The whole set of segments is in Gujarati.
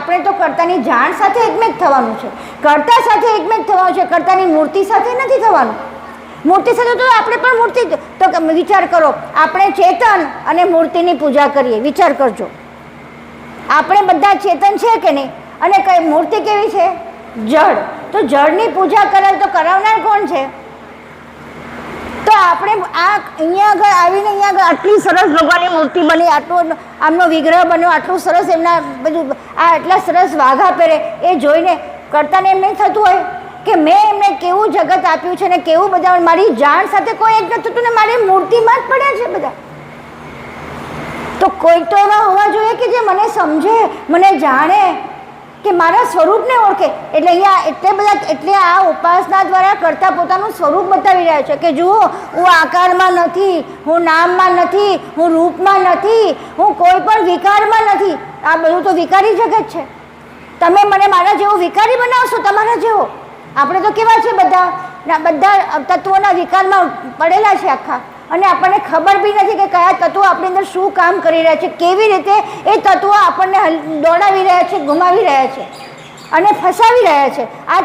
આપણે તો કર્તાની જાણ સાથે એકમેક થવાનું છે, કર્તા સાથે એકમેક થવાનું છે, કર્તાની મૂર્તિ સાથે નથી થવાનું. મૂર્તિ સાથે તો આપણે પણ મૂર્તિ, તો વિચાર કરો, આપણે ચેતન અને મૂર્તિની પૂજા કરીએ, વિચાર કરજો. આપણે બધા ચેતન છે કે નહીં, અને કઈ મૂર્તિ કેવી છે? જળ. તો જળની પૂજા કરાય તો કરાવનાર કોણ છે? તો આપણે આ અહીંયા આગળ આવીને અહીંયા આગળ આટલી સરસ ભગવાનની મૂર્તિ બની, આટલું આમનો વિગ્રહ બન્યો, આટલું સરસ એમના બધું આ આટલા સરસ વાઘા પહેરે, એ જોઈને કરતાને એમ નહીં થતું હોય કે મેં એમને કેવું જગત આપ્યું છે ને કેવું બધા, મારી જાણ સાથે કોઈ એક નથી થતું ને મારી મૂર્તિમાં જ પડ્યા છે બધા. તો કોઈ તો એવા હોવા જોઈએ કે જે મને સમજે, મને જાણે, કે મારા સ્વરૂપને ઓળખે. એટલે અહીંયા એટલે આ ઉપાસના દ્વારા કરતા પોતાનું સ્વરૂપ બતાવી રહ્યા છે કે જુઓ, હું આકારમાં નથી, હું નામમાં નથી, હું રૂપમાં નથી, હું કોઈ પણ વિકારમાં નથી. આ બધું તો વિકારી જગત છે. તમે મને મારા જેવો વિકારી બનાવશો, તમારા જેવો. આપણે તો કેવા છે, બધા તત્વોના વિકારમાં પડેલા છે આખા, અને આપણને ખબર બી નથી કે કયા તત્વો આપણી અંદર શું કામ કરી રહ્યા છે, કેવી રીતે એ તત્વો આપણને દોડાવી રહ્યા છે, ગુમાવી રહ્યા છે અને ફસાવી રહ્યા છે. આ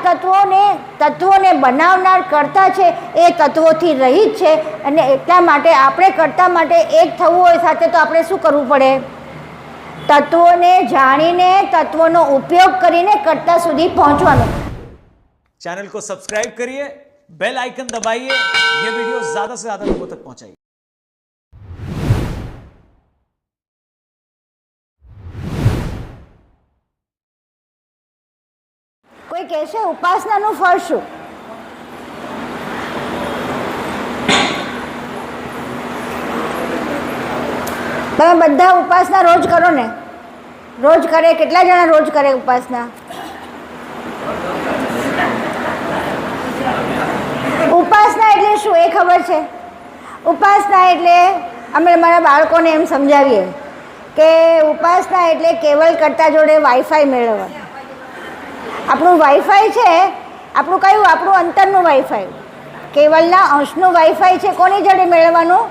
તત્વોને બનાવનાર કરતા છે, એ તત્વોથી રહિત છે. અને એટલા માટે આપણે કરતા માટે એક થવું હોય સાથે, તો આપણે શું કરવું પડે? તત્વોને જાણીને, તત્વોનો ઉપયોગ કરીને કરતા સુધી પહોંચવાનું. चैनल को सब्सक्राइब करिए, बेल आइकन दबाइए, ये वीडियो ज्यादा से ज्यादा लोगों तक पहुंचाइए. કોઈ કહેશે ઉપાસનાનું ફળ શું? તમે બધા ઉપાસના રોજ કરો ને? રોજ કરે? કેટલા જણા રોજ કરે ઉપાસના? ઉપાસના એટલે શું એ ખબર છે? ઉપાસના એટલે અમે મારા બાળકોને એમ સમજાવીએ કે ઉપાસના એટલે કેવલ કરતા જોડે વાઈફાઈ મેળવવા. આપણું વાઈફાઈ છે, આપણું કયું? આપણું અંતરનું વાઈફાઈ, કેવલના અંશનું વાઈફાઈ છે. કોની જોડે મેળવવાનું?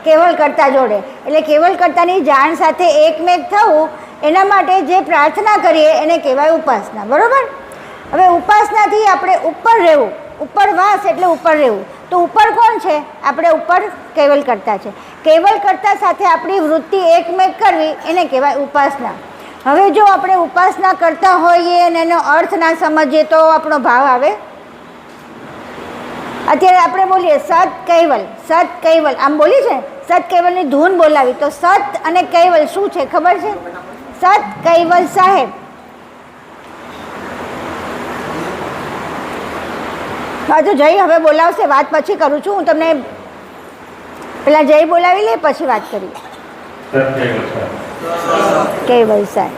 કેવલ કરતા જોડે. એટલે કેવલ કરતાની જાણ સાથે એકમેક થવું, એના માટે જે પ્રાર્થના કરીએ એને કહેવાય ઉપાસના. બરાબર? હવે ઉપાસનાથી આપણે ઉપર રહેવું, ઉપરવાસ એટલે ઉપર રહેવું. તો ઉપર કોણ છે? આપણે ઉપર કેવલ કરતા છે. કેવલ કરતા સાથે આપણી વૃત્તિ એકમેક કરવી એને કહેવાય ઉપાસના. હવે જો આપણે ઉપાસના કરતા હોઈએ અને એનો અર્થ ના સમજીએ તો આપણો ભાવ આવે. અત્યારે આપણે બોલીએ સત કૈવલ, સત કૈવલ, આમ બોલી છે, સત કૈવલની ધૂન બોલાવી. તો સત અને કૈવલ શું છે ખબર છે? સત કૈવલ સાહેબ. હા તો જય હવે બોલાવશે, વાત પછી કરું છું. હું તમને પેલા જય બોલાવી લે, પછી વાત કરી. કૈવલ સાહેબ,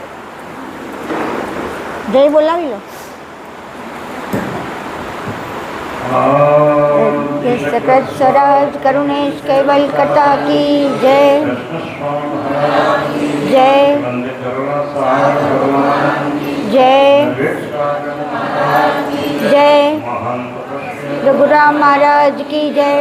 જય બોલાવી લો. સકત સરાજ કરુણેશ કૈવલ કરતા કી જય. જય જય જય रघुराम महाराज की जय.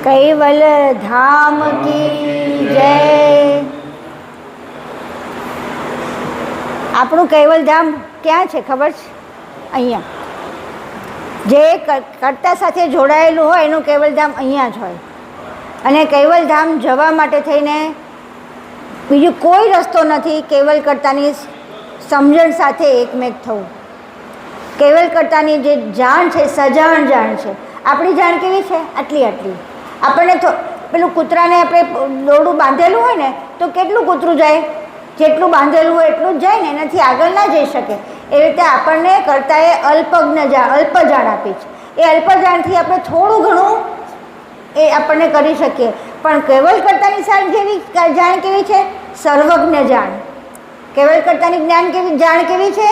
कैवल धाम की जय. આપણું કૈવલ ધામ ક્યાં છે ખબર છે? અહીંયા. જે કરતા સાથે જોડાયેલું હોય એનું કૈવલ ધામ અહીંયા જ હોય. અને કૈવલ ધામ જવા માટે થઈને બીજું કોઈ રસ્તો નથી. કેવલ કરતાની સમજણ સાથે એકમેક થવું. કેવલ કરતાની જે જાણ છે, સજાણ જાણ છે. આપણી જાણ કેવી છે? આટલી આટલી. આપણને તો પેલું કૂતરાને આપણે દોરડું બાંધેલું હોય ને તો કેટલું કૂતરું જાય? જેટલું બાંધેલું હોય એટલું જ જાય ને, એનાથી આગળ ના જઈ શકે. એવી રીતે આપણને કરતાએ અલ્પ જાણ આપી છે. એ અલ્પજાણથી આપણે થોડું ઘણું એ આપણને કરી શકીએ. પણ કેવલકર્તાની જાણ કેવી છે? સર્વજ્ઞ જાણ. કેવલકર્તાની જાણ કેવી છે?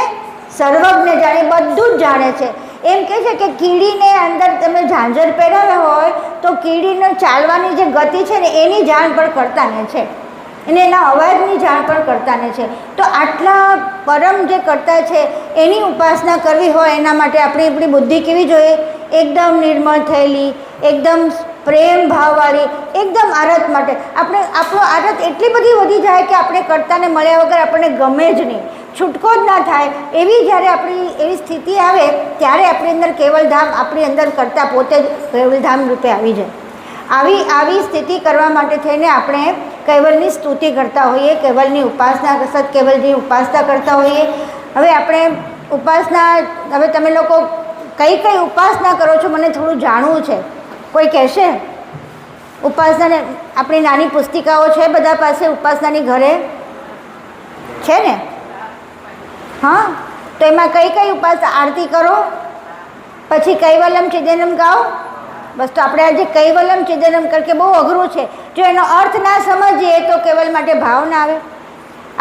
સર્વજ્ઞ જાણ. એ બધું જ જાણે છે. એમ કહે છે કે કીડીને અંદર તમે ઝાંઝર પહેરાવ્યા હોય તો કીડીને ચાલવાની જે ગતિ છે ને એની જાણ પણ કરતાને છે, અને એના અવાજની જાણ પણ કરતાને છે. તો આટલા પરમ જે કરતા છે એની ઉપાસના કરવી હોય એના માટે આપણી બુદ્ધિ કેવી જોઈએ? એકદમ નિર્મળ થયેલી, એકદમ પ્રેમ ભાવવાળી, એકદમ આરત માટે આપણો આરત એટલી બધી વધી જાય કે આપણે કરતાને મળ્યા વગર આપણને ગમે જ નહીં, છૂટકો જ ના થાય. એવી જ્યારે આપણી એવી સ્થિતિ આવે ત્યારે આપણી અંદર કેવલધામ, આપણી અંદર કરતા પોતે જ કેવલધામ રૂપે આવી જાય. આવી સ્થિતિ કરવા માટે થઈને આપણે કૈવલની સ્તુતિ કરતા હોઈએ, કેવલની ઉપાસના, સત કેવલની ઉપાસના કરતા હોઈએ. હવે આપણે ઉપાસના, હવે તમે લોકો કઈ ઉપાસના કરો છો મને થોડું જાણવું છે. કોઈ કહેશે? ઉપાસનાને આપણી નાની પુસ્તિકાઓ છે બધા પાસે, ઉપાસનાની ઘરે છે ને? હા, તો એમાં કઈ ઉપાસના? આરતી કરો, પછી કૈવલમ ચિદનમ ગાઓ. બસ. તો આપણે આજે કૈવલમ ચિદનમ કે બહુ અઘરું છે. જો એનો અર્થ ના સમજીએ તો કેવલ માટે ભાવ ના આવે.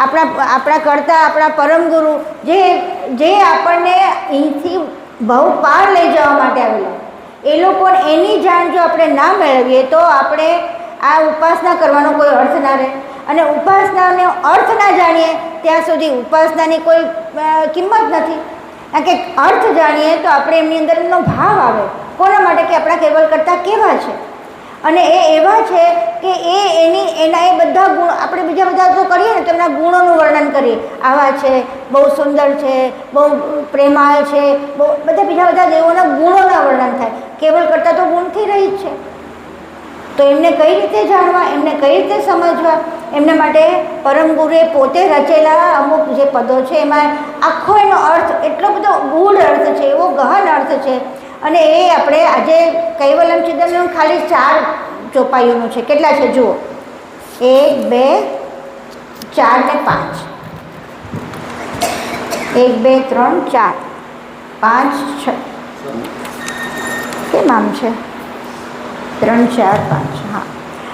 આપણા કરતા આપણા પરમ ગુરુ જે આપણને અહીંથી બહુ પાર લઈ જવા માટે આવેલા, એ લોકોને એની જાણ જો આપણે ના મેળવીએ તો આપણે આ ઉપાસના કરવાનો કોઈ અર્થ ના રહે. અને ઉપાસનાનો અર્થ ના જાણીએ ત્યાં સુધી ઉપાસનાની કોઈ કિંમત નથી. કારણ કે અર્થ જાણીએ તો આપણે એમની અંદરનો ભાવ આવે. કોના માટે? કે આપણા કેવલ કરતા કેવા છે, અને એ એવા છે કે એના એ બધા ગુણ આપણે બીજા બધા જો કરીએ ને તો એમના ગુણોનું વર્ણન કરીએ. આવા છે, બહુ સુંદર છે, બહુ પ્રેમાળ છે, બહુ બધા દેવોના ગુણોના વર્ણન થાય. કેવલ કરતાં તો ગુણથી રહી જ છે. તો એમને કઈ રીતે જાણવા, એમને કઈ રીતે સમજવા? એમના માટે પરમ ગુરુએ પોતે રચેલા અમુક જે પદો છે એમાં આખો એનો અર્થ એટલો બધો ગૂઢ અર્થ છે, એવો ગહન અર્થ છે. અને એ આપણે આજે કૈવલમ ચિદનમ ખાલી 4 ચોપાઈઓનું છે. કેટલા છે જુઓ? 1 2 4 ને 5. 1 2 3 4 5 6. કેમ આમ છે? 3 4 5. હા,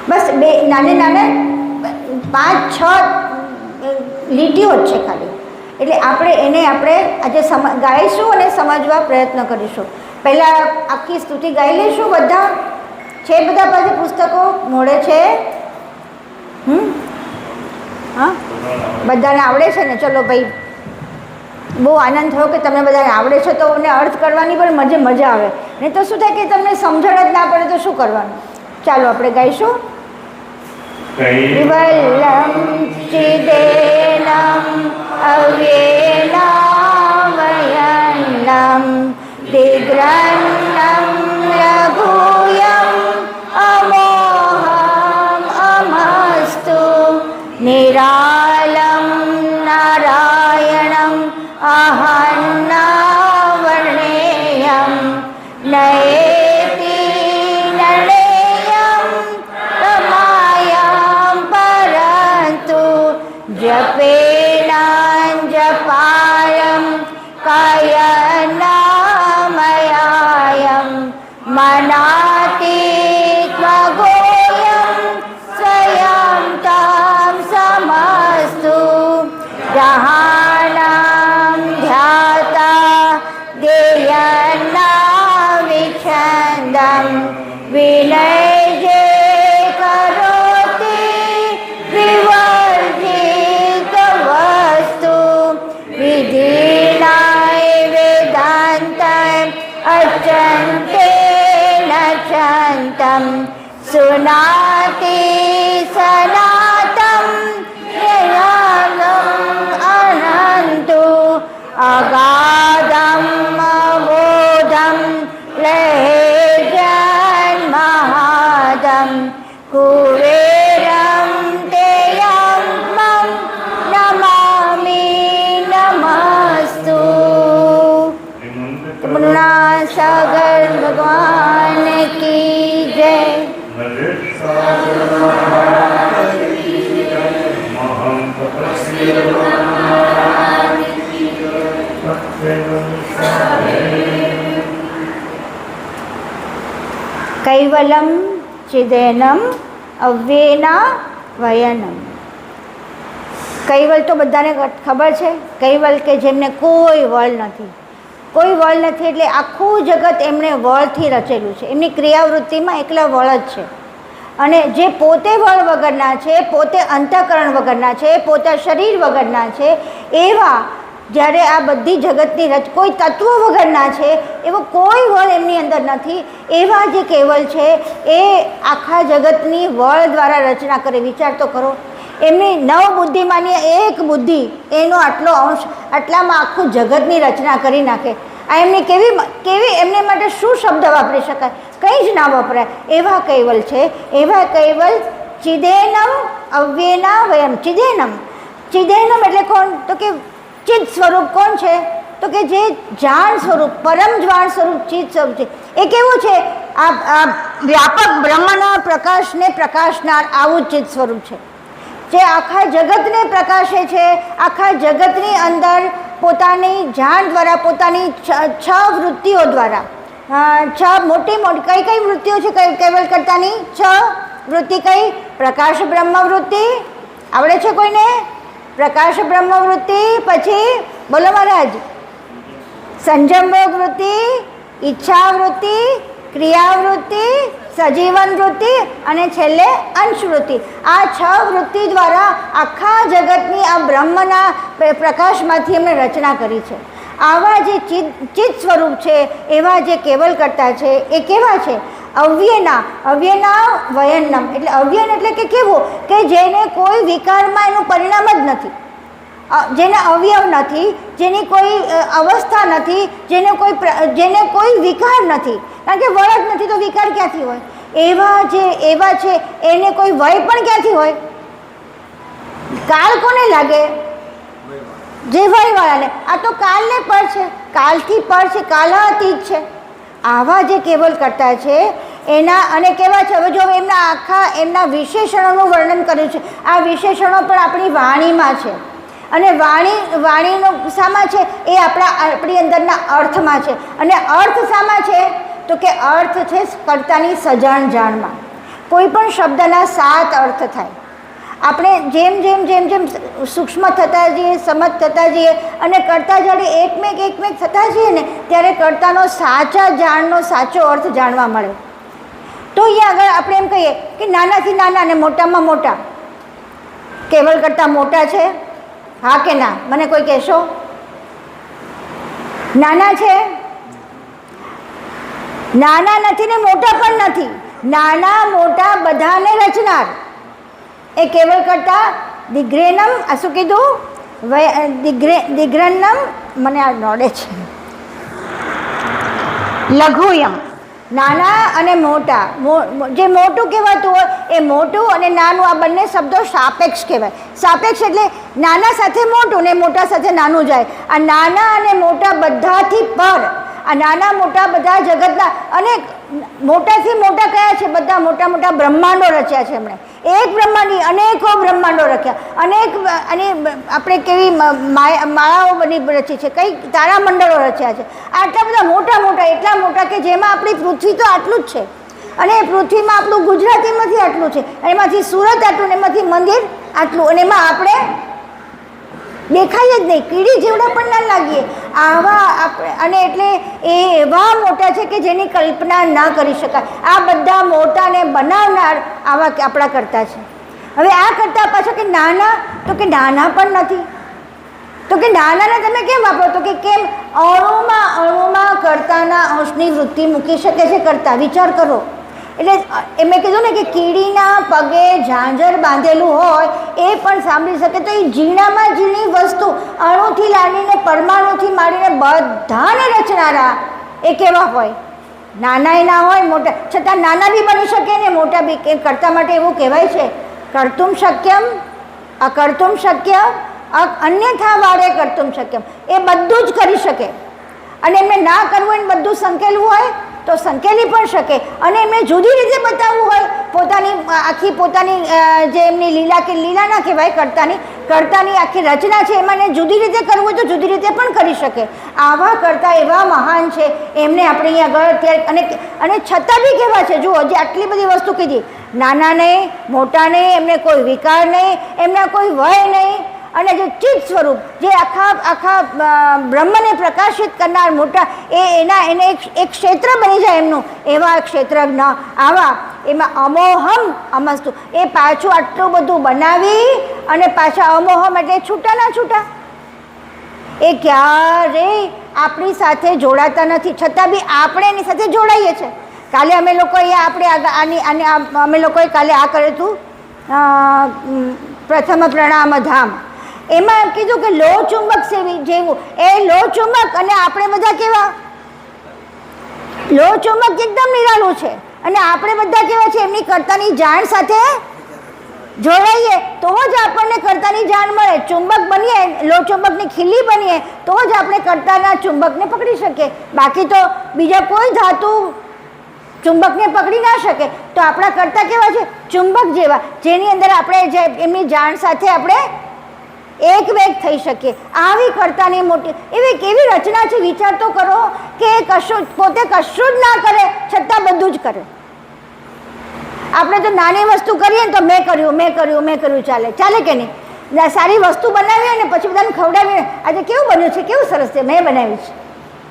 બસ બે નાને 5 6 લીટીઓ જ છે ખાલી. એટલે આપણે આજે ગાઈશું અને સમજવા પ્રયત્ન કરીશું. પહેલાં આખી સ્તુતિ ગાઈ લઈશું. બધા છે, બધા પાસે પુસ્તકો મોડે છે? હા, બધાને આવડે છે ને? ચલો ભાઈ, બહુ આનંદ થયો કે તમને બધાને આવડે છે, તો મને અર્થ કરવાની પણ મજા આવે. નહીં તો શું થાય કે તમને સમજણ જ ના પડે તો શું કરવાનું? ચાલો આપણે ગાઈશું. કૈવલમ ચિદેનમ અવ્યેલાવયન્નમ દિગ્રન્નમ લઘુયમ અમોહમ અમસ્તુ નિરાલમ નારાયણમ અહન્નાવર્ણેયમ નયેતિ નણેયમ તમાયામ પરંતુ જપેનાંજપાયમ કાયનામયાયમ મનાતીત્વગોયમ સ્વયં તામ સમસ્તુ જહાનામ ધ્યાતા દેયના વિછંદમ વિનય જે કરોતિ વિવર્જિત વસ્તુ વિધિનાય વેદાંત અચંતે નચંતમ સુનાતિ સનાતમ યયાગમ અનંતુ અગાધમ અબોધમ લેજન મહાદમ કુબેરમ તેયમમ નમામિ નમસ્તુ. પૂર્ણા સાગર ભગવાન કી જય. કૈવલમ ચિદેનમ અવ્યેના વયનમ. કૈવલ તો બધાને ખબર છે, કૈવલ કે જેમને કોઈ વળ નથી. કોઈ વળ નથી એટલે આખું જગત એમણે વળથી રચેલું છે. એમની ક્રિયાવૃત્તિમાં એકલા વળ જ છે. અને જે પોતે વળ વગરના છે, પોતે અંતઃકરણ વગરના છે, પોતે શરીર વગરના છે, એવા જ્યારે આ બધી જગતની કોઈ તત્વો વગરના છે, એવો કોઈ વળ એમની અંદર નથી. એવા જે કેવલ છે એ આખા જગતની વળ દ્વારા રચના કરે. વિચાર તો કરો, એમની 9 બુદ્ધિમાંની એક બુદ્ધિ એનો આટલો અંશ, આટલામાં આખું જગતની રચના કરી નાખે. આ એમની કેવી એમને માટે શું શબ્દ વાપરી શકાય? કંઈ જ ના વપરાય. એવા કૈવલ છે. એવા કૈવલ ચિદેનમ અવ્યેના વયમ. ચિદેનમ એટલે કોણ? તો કે ચિદ સ્વરૂપ. કોણ છે? તો કે જે જાણ સ્વરૂપ, પરમ જાણ સ્વરૂપ ચિદ સ્વરૂપ છે. એ કેવું છે? આ વ્યાપક બ્રહ્મના પ્રકાશને પ્રકાશનાર આવું ચિદ સ્વરૂપ છે, જે આખા જગતને પ્રકાશે છે. આખા જગતની અંદર પોતાની જાણ દ્વારા, પોતાની 6 વૃત્તિઓ દ્વારા, 6 મોટી કઈ વૃત્તિઓ છે કૈવલ કરતાની? 6 વૃત્તિ. કઈ? પ્રકાશ બ્રહ્મ વૃત્તિ આવડે છે કોઈને? પ્રકાશ બ્રહ્મ વૃત્તિ. પછી બોલો મહારાજ. સંજમ વૃત્તિ, ઈચ્છા વૃત્તિ, ક્રિયાવૃત્તિ, સજીવન વૃત્તિ અને છેલ્લે અંશ વૃત્તિ. આ 6 વૃત્તિ દ્વારા આખા જગતની આ બ્રહ્મના પ્રકાશમાંથી એમણે રચના કરી છે. આવા જે ચિદ સ્વરૂપ છે, એવા જે કેવલ કરતા છે, એ કેવા છે? અવ્યના વયનમ. એટલે અવ્યન એટલે કે કેવું? કે જેને કોઈ વિકારમાં એનું પરિણામ જ નથી, જેને અવયવ નથી, જેની કોઈ અવસ્થા નથી, જેને કોઈ વિકાર નથી. કારણ કે વળ જ નથી તો વિકાર ક્યાંથી હોય? એવા છે, એને કોઈ વય પણ ક્યાંથી હોય? કાળ કોને લાગે? જે વયવાળાને. આ તો કાલને પર છે, કાલથી પર છે, કાલાતીત છે. આવા જે કેવલ કરતા છે એના અને કેવા છે? હવે જો એમના વિશેષણોનું વર્ણન કર્યું છે. આ વિશેષણો પણ આપણી વાણીમાં છે. અને વાણીનો શામાં છે? એ આપણી અંદરના અર્થમાં છે. અને અર્થ શામાં છે? તો કે અર્થ છે કર્તાની સજાણ જાણમાં. કોઈ પણ શબ્દના 7 અર્થ થાય. આપણે જેમ સૂક્ષ્મ થતા જઈએ, સમજ થતા જઈએ અને કરતા જ્યારે એકમેક થતા જઈએ ને, ત્યારે કર્તાનો સાચા જાણનો સાચો અર્થ જાણવા મળે. તો અહીંયા આગળ આપણે એમ કહીએ કે નાનાથી નાના અને મોટામાં મોટા કેવલ કરતાં મોટા છે? હા કે ના? મને કોઈ કહેશો? નાના છે? નાના નથી ને મોટા પણ નથી. નાના મોટા બધાને રચનાર એ કેવલ કરતા દિગ્રેનમ. આ શું કીધું? દિગ્રન્નમ. મને આ નોડે છે. લઘુયમ. નાના અને મોટા. જે મોટું કહેવાતું હોય એ મોટું, અને નાનું, આ બંને શબ્દો સાપેક્ષ કહેવાય. સાપેક્ષ એટલે નાના સાથે મોટું ને મોટા સાથે નાનું જાય. આ નાના અને મોટા બધાથી પર. આ નાના મોટા બધા જગતના અનેક મોટાથી મોટા કયા છે? બધા મોટા મોટા બ્રહ્માંડો રચ્યા છે એમણે. એક બ્રહ્માંડની અનેકો બ્રહ્માંડો રચ્યા. અને આપણે કેવી માળાઓ બની રચી છે, કઈ તારામંડળો રચ્યા છે. આટલા બધા મોટા, એટલા મોટા કે જેમાં આપણી પૃથ્વી તો આટલું જ છે. અને પૃથ્વીમાં આપણું ગુજરાત એમાંથી આટલું છે, એમાંથી સુરત આટલું, એમાંથી મંદિર આટલું, અને એમાં આપણે દેખાય જ નહીં, કીડી જેવડા પણ ના લાગીએ. આવા અને એટલે એ એવા મોટા છે કે જેની કલ્પના ના કરી શકાય. આ બધા મોટાને બનાવનાર આવા આપણા કરતા છે. હવે આ કરતા પાછા કે નાના, તો કે નાના પણ નથી. તો કે નાનાને તમે કેમ વાપરો? તો કે કેમ? અણુમાં કરતાના અંશની વૃત્તિ મૂકી શકે છે કરતા. વિચાર કરો. એટલે મેં કીધું ને કે કીડીના પગે ઝાંઝર બાંધેલું હોય એ પણ સાંભળી શકે. તો એ ઝીણામાં ઝીણી વસ્તુ, અણુથી લાવીને પરમાણુથી માંડીને બધાને રચનારા એ કેવા હોય? નાનાય ના હોય, મોટા છતાં નાના બી બની શકે ને મોટા બી. કરતા માટે એવું કહેવાય છે, કર્તુમ શક્યમ અકર્તુમ શક્ય અન્યથા વારે કર્તુમ શક્યમ. એ બધું જ કરી શકે. અને એમને ના કરવું હોય ને બધું સંકેલવું હોય તો સંકેલી પણ શકે. અને એમને જુદી રીતે બતાવવું હોય, પોતાની આખી પોતાની જે એમની લીલા કે લીલા ના કહેવાય, કર્તાની આખી રચના છે એમાં એને જુદી રીતે કરવું હોય તો જુદી રીતે પણ કરી શકે. આવા કર્તા એવા મહાન છે, એમને આપણે અહીંયા આગળ અત્યારે અને છતાં બી કેવા છે, જુઓ જે આટલી બધી વસ્તુ કીધી, નાના નહીં મોટા નહીં, એમને કોઈ વિકાર નહીં, એમના કોઈ વય નહીં, અને જે ચિત્ત સ્વરૂપ જે આખા બ્રહ્મને પ્રકાશિત કરનાર મોટા એને એક ક્ષેત્ર બની જાય એમનું, એવા ક્ષેત્રજ્ઞ આવા એમાં અમોહમ અમસ્તુ, એ પાછું આટલું બધું બનાવી અને પાછા અમોહમ એટલે છૂટા ના છૂટા, એ ક્યારેય આપણી સાથે જોડાતા નથી, છતાં બી આપણે એની સાથે જોડાઈએ છીએ. કાલે અમે લોકો અમે લોકોએ કાલે આ કર્યું હતું પ્રથમ પ્રણામ ધામ, એમાં એમ કીધું કે લોહ ચુંબક સેવી જેવું, એ લોહ ચુંબક અને આપણે બધા કેવા, લોહ ચુંબક એકદમ નિરાળું છે અને આપણે બધા કેવા છે, એમની કર્તાની જાણ સાથે જોડાઈએ તો જ આપણને કર્તાની જાણ મળે. ચુંબક બનીએ, લોહ ચુંબકની ખીલી બનીએ તો જ આપણે કર્તાના ચુંબકને પકડી શકીએ, બાકી તો બીજા કોઈ ધાતુ ચુંબકને પકડી ના શકે. તો આપણા કર્તા કેવા છે, ચુંબક જેવા, જેની અંદર આપણે એમની જાણ સાથે આપણે એક વેગ થઈ શકીએ. આવી કર્તાની મોટી એવી કેવી રચના છે, વિચાર તો કરો કે પોતે કશું જ ના કરે છતાં બધું જ કરે. આપણે તો નાની વસ્તુ કરીએ ને તો મેં કર્યું ચાલે કે નહીં? સારી વસ્તુ બનાવીએ ને પછી બધાને ખવડાવીએ, આજે કેવું બન્યું છે, કેવું સરસ છે, મેં બનાવ્યું છે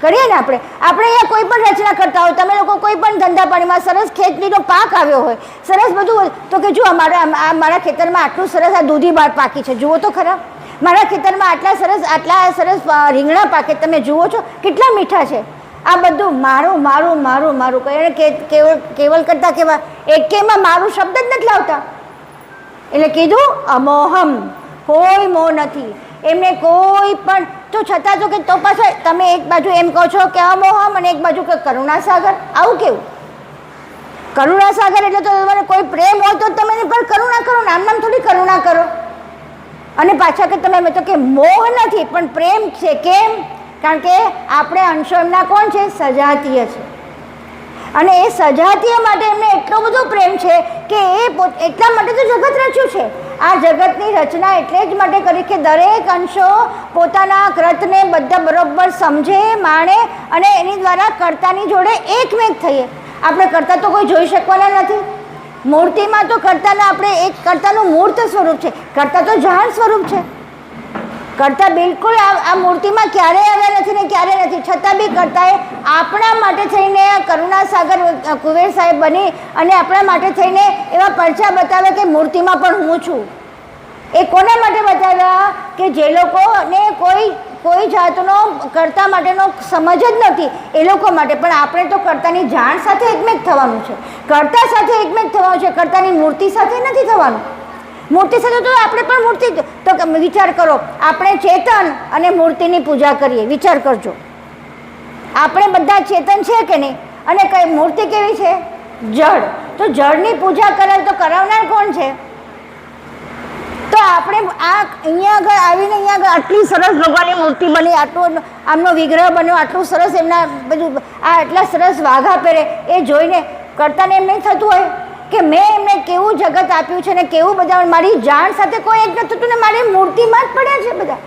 કરીએ ને. આપણે અહીંયા કોઈ પણ રચના કરતા હોય, તમે લોકો કોઈ પણ ધંધા પાણીમાં સરસ ખેતીનો પાક આવ્યો હોય, સરસ બધું, તો કે જુઓ મારા ખેતરમાં આટલું સરસ આ દૂધી બાર પાકી છે, જુઓ તો ખરા, મારા ખેતરમાં આટલા સરસ રીંગણા પાકે, તમે જુઓ છો કેટલા મીઠા છે. આ બધું મારું મારું મારું મારું કહે, કેવલ કરતા કેવા એકેમાં મારું શબ્દ જ નથી લાવતા. એટલે કીધું અમોહમ, કોઈ મોહ નથી એમને કોઈ પણ. તો છતાં તો કે તો પાછા તમે એક બાજુ એમ કહો છો કે અમોહમ અને એક બાજુ કે કરુણાસાગર, આવું કેવું? કરુણાસાગર એટલે તો તમારે કોઈ પ્રેમ હોય તો તમે એની પર કરુણા કરો, નામ થોડી કરુણા કરો. અને પાછા કે તમે તો કે મોહ નથી પણ પ્રેમ છે. કેમ? કારણ કે આપણે અંશો એમના કોણ છે, સજાતીય છે, અને એ સજાતીય માટે એમને એટલો બધો પ્રેમ છે કે એટલા માટે તો જગત રચ્યું છે. આ જગતની રચના એટલે જ માટે કરી કે દરેક અંશો પોતાના કૃતને બધા બરોબર સમજે, માણે અને એની દ્વારા કર્તાની જોડે એકમેક થઈએ. આપણે કર્તા તો કોઈ જોઈ શકવાના નથી. મૂર્તિમાં તો કર્તાના આપણે એક કર્તાનું મૂર્ત સ્વરૂપ છે, કર્તા તો જાણ સ્વરૂપ છે. કર્તા બિલકુલ આ મૂર્તિમાં ક્યારેય આવ્યા નથી ને ક્યારેય નથી, છતાં બી કર્તાએ આપણા માટે થઈને કરુણાસાગર કુબેર સાહેબ બની અને આપણા માટે થઈને એવા પરચા બતાવ્યા કે મૂર્તિમાં પણ હું છું. એ કોના માટે બતાવ્યા? કે જે લોકોને કોઈ જાતનો કર્તા માટેનો સમજ જ નથી એ લોકો માટે. પણ આપણે તો કર્તાની જાણ સાથે એકમેક થવાનું છે, કર્તા સાથે એકમેક થવાનું છે, કર્તાની મૂર્તિ સાથે નથી થવાનું. મૂર્તિ સાથે તો આપણે પણ મૂર્તિ, તો વિચાર કરો, આપણે ચેતન અને મૂર્તિની પૂજા કરીએ, વિચાર કરજો. આપણે બધા ચેતન છે કે નહીં? અને કઈ મૂર્તિ કેવી છે? જળ. તો જળની પૂજા કરે તો કરાવનાર કોણ છે? તો આપણે અહીંયા આગળ આવીને અહીંયા આગળ આટલી સરસ ભગવાનની મૂર્તિ બની, આટલું આમનો વિગ્રહ બન્યો, આટલું સરસ એમના બધું આટલા સરસ વાઘા પહેરે, એ જોઈને કરતાને એમ નહીં થતું હોય કે મેં એમને કેવું જગત આપ્યું છે ને કેવું બધા, મારી જાણ સાથે કોઈ એક નથી થતું ને મારી મૂર્તિમાં જ પડ્યા છે બધા.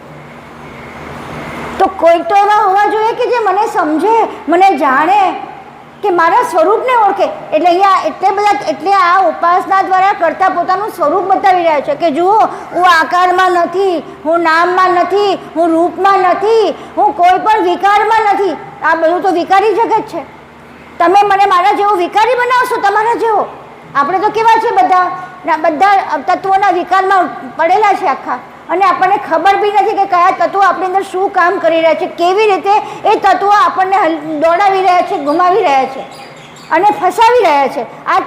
તો કોઈ તો એવા હોવા જોઈએ કે જે મને સમજે, મને જાણે, કે મારા સ્વરૂપને ઓળખે. એટલે અહીંયા એટલે આ ઉપાસના દ્વારા કરતા પોતાનું સ્વરૂપ બતાવી રહ્યા છે કે જુઓ, હું આકારમાં નથી, હું નામમાં નથી, હું રૂપમાં નથી, હું કોઈ પણ વિકારમાં નથી. આ બધું તો વિકારી જગત છે. તમે મને મારા જેવો વિકારી બનાવશો, તમારા જેવો. આપણે તો કેવા છે, બધા તત્વોના વિકારમાં પડેલા છે આખા, અને આપણને ખબર બી નથી કે કયા તત્વો આપણી અંદર શું કામ કરી રહ્યા છે, કેવી રીતે એ તત્વો આપણને દોડાવી રહ્યા છે, ગુમાવી રહ્યા છે અને ફસાવી રહ્યા છે. આ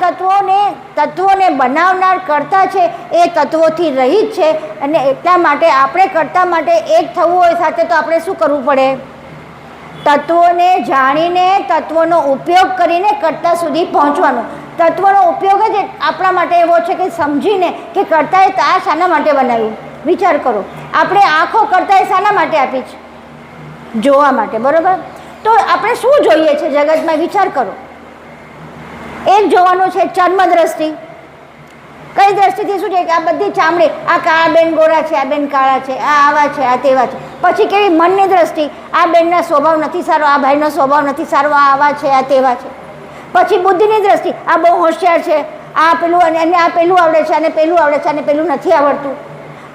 તત્વોને બનાવનાર કરતા છે, એ તત્વોથી રહિત છે. અને એટલા માટે આપણે કરતા માટે એક થવું હોય સાથે તો આપણે શું કરવું પડે? તત્વોને જાણીને, તત્વોનો ઉપયોગ કરીને કરતા સુધી પહોંચવાનું. તત્વોનો ઉપયોગ જ આપણા માટે એવો છે કે સમજીને કે કરતાએ આ શાના માટે બનાવ્યું. વિચાર કરો, આપણે આંખો કરતાએ શાના માટે આપી છે? જોવા માટે, બરાબર? તો આપણે શું જોઈએ છે જગતમાં? વિચાર કરો. એક જોવાનું છે ચર્મ દ્રષ્ટિ, કઈ દ્રષ્ટિથી શું છે કે આ બધી ચામડી, આ બેન ગોરા છે, આ બેન કાળા છે, આ આવા છે, આ તેવા છે. પછી કેવી મનની દ્રષ્ટિ, આ બેનના સ્વભાવ નથી સારો, આ ભાઈનો સ્વભાવ નથી સારો, આ આવા છે, આ તેવા છે. પછી બુદ્ધિની દ્રષ્ટિ, આ બહુ હોશિયાર છે, આ પેલું અને આ પેલું આવડે છે, અને પેલું આવડે છે, અને પેલું નથી આવડતું.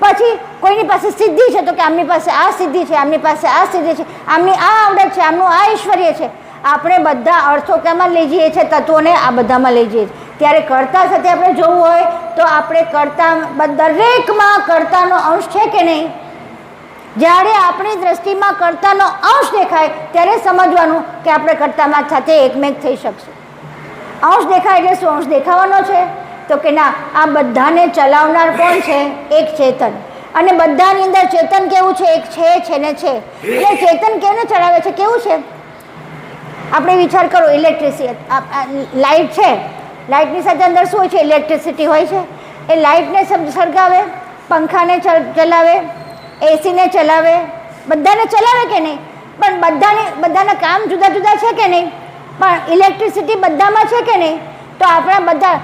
પછી કોઈની પાસે સિદ્ધિ છે તો કે આમની પાસે આ સિદ્ધિ છે, આમની પાસે આ સિદ્ધિ છે, આમની આ આવડત છે, આમનું આ ઐશ્વર્ય છે. આપણે બધા અર્થો કેમાં લઈ જઈએ છીએ? તત્વોને આ બધામાં લઈ જઈએ છીએ. ત્યારે કર્તા સાથે આપણે જોવું હોય તો આપણે કર્તા દરેકમાં કર્તાનો અંશ છે કે નહીં? જ્યારે આપણી દ્રષ્ટિમાં કર્તાનો અંશ દેખાય ત્યારે સમજવાનું કે આપણે કર્તામાં સાથે એકમેક થઈ શકશું. અંશ દેખાય એટલે શું? અંશ દેખાવાનો છે તો કે ના, આ બધાને ચલાવનાર કોણ છે? એક ચેતન. અને બધાની અંદર ચેતન કેવું છે? એક છે ને છે. એટલે ચેતન કેને ચલાવે છે? કેવું છે? આપણે વિચાર કરો, ઇલેક્ટ્રિસિટી, લાઇટ છે, લાઇટની સાથે અંદર શું હોય છે? ઇલેક્ટ્રિસિટી હોય છે. એ લાઇટને સળગાવે, પંખાને ચલાવે, એસીને ચલાવે, બધાને ચલાવે કે નહીં? પણ બધાના કામ જુદા જુદા છે કે નહીં? પણ ઇલેક્ટ્રિસિટી બધામાં છે કે નહીં? તો આપણા બધા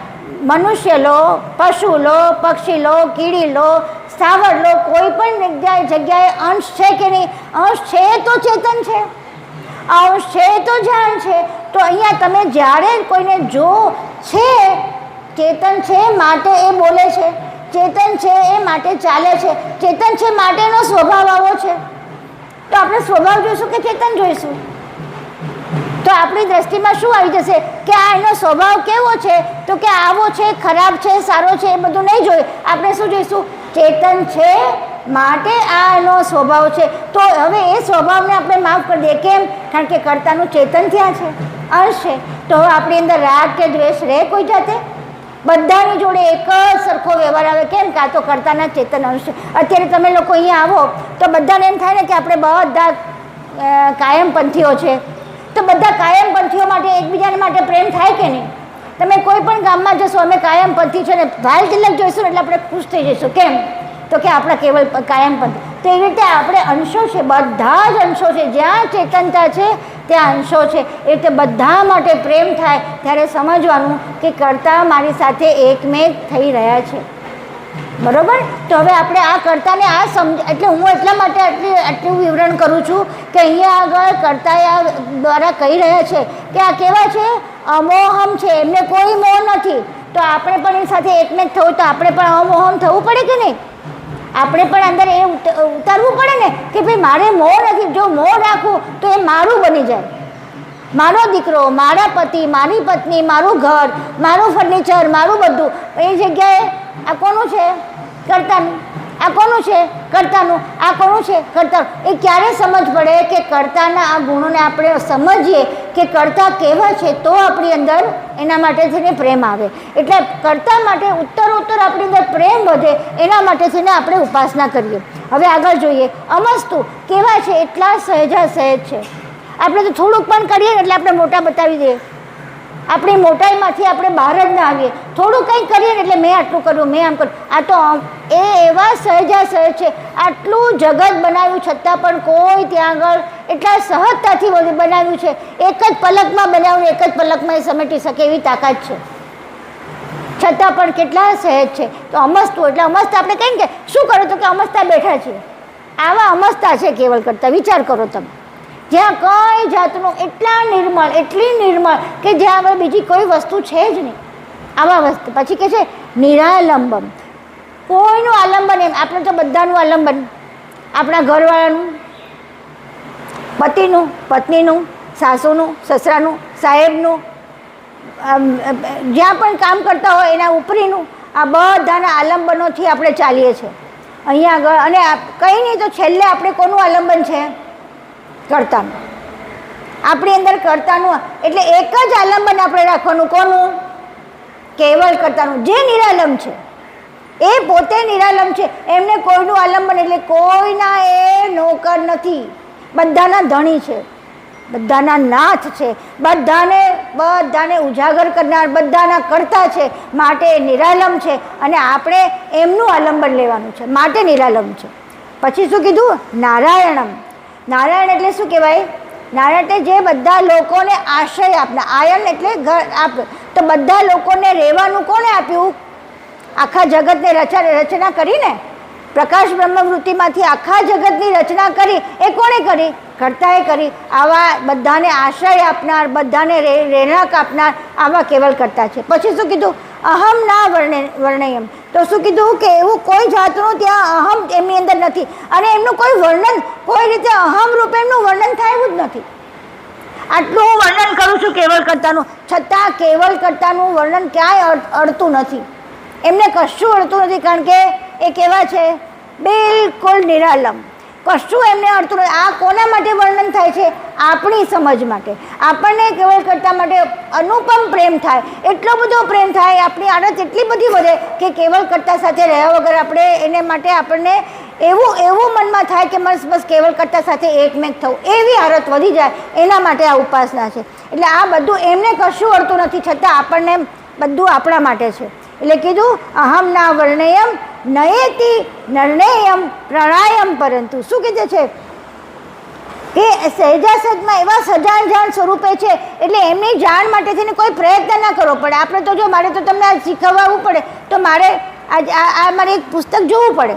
મનુષ્ય લો, પશુ લો, પક્ષી લો, કીડી લો, સ્થાવર લો, કોઈ પણ જગ્યાએ અંશ છે કે નહીં? અંશ છે તો ચેતન છે, અંશ છે તો જાણ છે. તો અહીંયા તમે જ્યારે કોઈને જો છે, ચેતન છે માટે એ બોલે છે, ચેતન છે એ માટે ચાલે છે, ચેતન છે માટેનો સ્વભાવ આવો છે. તો આપણે સ્વભાવ જોઈશું કે ચેતન જોઈશું? તો આપણી દ્રષ્ટિમાં શું આવી જશે કે આ એનો સ્વભાવ કેવો છે? તો કે આવો છે, ખરાબ છે, સારો છે, એ બધું નહીં જોઈએ. આપણે શું જોઈશું? ચેતન છે માટે આ એનો સ્વભાવ છે. તો હવે એ સ્વભાવને આપણે માફ કરી દઈએ. કેમ? કારણ કે કર્તાનું ચેતન ત્યાં છે, અંશ છે. તો હવે આપણી અંદર રાગ કે દ્વેષ રહે કોઈ જાતે? બધાની જોડે એક જ સરખો વ્યવહાર આવે. કેમ? કે આ તો કર્તાના ચેતન અંશ છે. અત્યારે તમે લોકો અહીંયા આવો તો બધાને એમ થાય ને કે આપણે બધા કાયમપંથીઓ છે. તો બધા કાયમપંથીઓ માટે એકબીજાને માટે પ્રેમ થાય કે નહીં? તમે કોઈ પણ ગામમાં જશો, અમે કાયમપંથી છે ને ભાલ તિલક જોઈશું એટલે આપણે ખુશ થઈ જઈશું. કેમ? તો કે આપણા કેવલ કાયમપંથી. તો એવી રીતે આપણે અંશો છે, બધા જ અંશો છે. જ્યાં ચેતનતા છે ત્યાં અંશો છે. એ રીતે બધા માટે પ્રેમ થાય ત્યારે સમજવાનું કે કર્તા મારી સાથે એકમેક થઈ રહ્યા છે. બરાબર? તો હવે આપણે આ કર્તાને આ એટલે હું એટલા માટે આટલું વિવરણ કરું છું કે અહીંયા આગળ કર્તા દ્વારા કહી રહ્યા છે કે આ કેવા છે? અમોહમ છે, એમને કોઈ મોહ નથી. તો આપણે પણ એની સાથે એકમેક થવું, તો આપણે પણ અમોહમ થવું પડે કે નહીં? આપણે પણ અંદર એ ઉતારવું પડે ને કે ભાઈ મારે મોહ નથી. જો મોહ રાખું તો એ મારું બની જાય. મારો દીકરો, મારા પતિ, મારી પત્ની, મારું ઘર, મારું ફર્નિચર, મારું બધું. એ જગ્યાએ આ કોનું છે? કર્તાનું. આ કોનું છે? કર્તાનું. આ કોનું છે? કર્તાનું. એ ક્યારે સમજ પડે કે કર્તાના આ ગુણોને આપણે સમજીએ કે કર્તા કેવા છે તો આપણી અંદર એના માટે થઈને પ્રેમ આવે. એટલે કર્તા માટે ઉત્તરોત્તર આપણી અંદર પ્રેમ વધે એના માટે થઈને આપણે ઉપાસના કરીએ. હવે આગળ જોઈએ. અમસ્તુ કેવા છે? એટલા સહેજા સહેજ છે. આપણે તો થોડુંક પણ કરીએ એટલે આપણે મોટા બતાવી દઈએ. આપણી મોટાઈમાંથી આપણે બહાર જ ના આવીએ. થોડું કંઈક કરીએ ને એટલે મેં આટલું કર્યું, મેં આમ કર્યું. આ તો એ એવા સહેજા સહેજ છે. આટલું જગત બનાવ્યું છતાં પણ કોઈ ત્યાં આગળ એટલા સહજતાથી બનાવ્યું છે. એક જ પલકમાં બનાવ્યું, એક જ પલકમાં એ સમેટી શકે એવી તાકાત છે. છતાં પણ કેટલા સહેજ છે. તો અમસ્તુ એટલે અમસ્તા આપણે કહીએ કે શું કરો? તો કે અમસ્તા બેઠા છે. આવા અમસ્તા છે કેવલ કરતા. વિચાર કરો તમે, જ્યાં કઈ જાતનું એટલા નિર્મળ, એટલી નિર્મળ કે જ્યાં આગળ બીજી કોઈ વસ્તુ છે જ નહીં. આવા વસ્તુ પછી કે છે નિરાલંબમ. કોઈનું આલંબન એમ. આપણે તો બધાનું આલંબન, આપણા ઘરવાળાનું, પતિનું, પત્નીનું, સાસુનું, સસરાનું, સાહેબનું, જ્યાં પણ કામ કરતા હોય એના ઉપરીનું, આ બધાના આલંબનોથી આપણે ચાલીએ છીએ અહીંયા આગળ. અને કંઈ નહીં તો છેલ્લે આપણે કોનું આલંબન છે? કર્તાનું. આપણી અંદર કર્તાનું. એટલે એક જ આલંબન આપણે રાખવાનું. કોનું? કેવલ કર્તાનું, જે નિરાલંબ છે. એ પોતે નિરાલંબ છે. એમને કોઈનું આલંબન એટલે કોઈના એ નોકર નથી. બધાના ધણી છે, બધાના નાથ છે, બધાને ઉજાગર કરનાર, બધાના કર્તા છે. માટે નિરાલંબ છે અને આપણે એમનું આલંબન લેવાનું છે. માટે નિરાલંબ છે. પછી શું કીધું? નારાયણમ. નારાયણ એટલે શું કહેવાય? નારાયણ એટલે જે બધા લોકોને આશ્રય આપનાર. આયન એટલે ઘર આપ. તો બધા લોકોને રહેવાનું કોને આપ્યું? આખા જગતને રચના કરીને, પ્રકાશ બ્રહ્મવૃત્તિમાંથી આખા જગતની રચના કરી એ કોણે કરી? કર્તાએ કરી. આવા બધાને આશ્રય આપનાર, બધાને રહેણાંક આપનાર આવા કેવલ કર્તા છે. પછી શું કીધું? અહમ ના વર્ણયમ. તો શું કીધું કે એવું કોઈ જાતનું ત્યાં અહમ એમની અંદર નથી, અને એમનું કોઈ વર્ણન, કોઈ રીતે અહમ રૂપે એમનું વર્ણન થાય એવું જ નથી. આટલું હું વર્ણન કરું છું કેવલ કર્તાનું, છતાં કેવલ કર્તાનું વર્ણન ક્યાંય અડતું નથી. એમને કશું અડતું નથી, કારણ કે એ કેવા છે? બિલકુલ નિરાલંબ. કશું એમને અડતું નથી. આ કોના માટે વર્ણન થાય છે? આપણી સમજ માટે. આપણને કેવલ કર્તા માટે અનુપમ પ્રેમ થાય, એટલો બધો પ્રેમ થાય, આપણી આદત એટલી બધી વધે કે કેવલ કર્તા સાથે રહ્યા વગર આપણે એને માટે આપણને એવું મનમાં થાય કે બસ કેવલ કર્તા સાથે એકમેક થવું, એવી આદત વધી જાય. એના માટે આ ઉપાસના છે. એટલે આ બધું એમને કશું અડતું નથી, છતાં આપણને બધું આપણા માટે છે. એટલે કીધું અહમ ના વર્ણયમ નયેતિ નિર્ણયમ પ્રણાયમ. પરંતુ શું કીધે છે કે સહેજાસદમાં એવા સજાણ સ્વરૂપે છે, એટલે એમની જાણ માટે થઈને કોઈ પ્રયત્ન ના કરવો પડે. આપણે તો જો મારે તો તમને આ શીખવવું પડે તો મારે મારે એક પુસ્તક જોવું પડે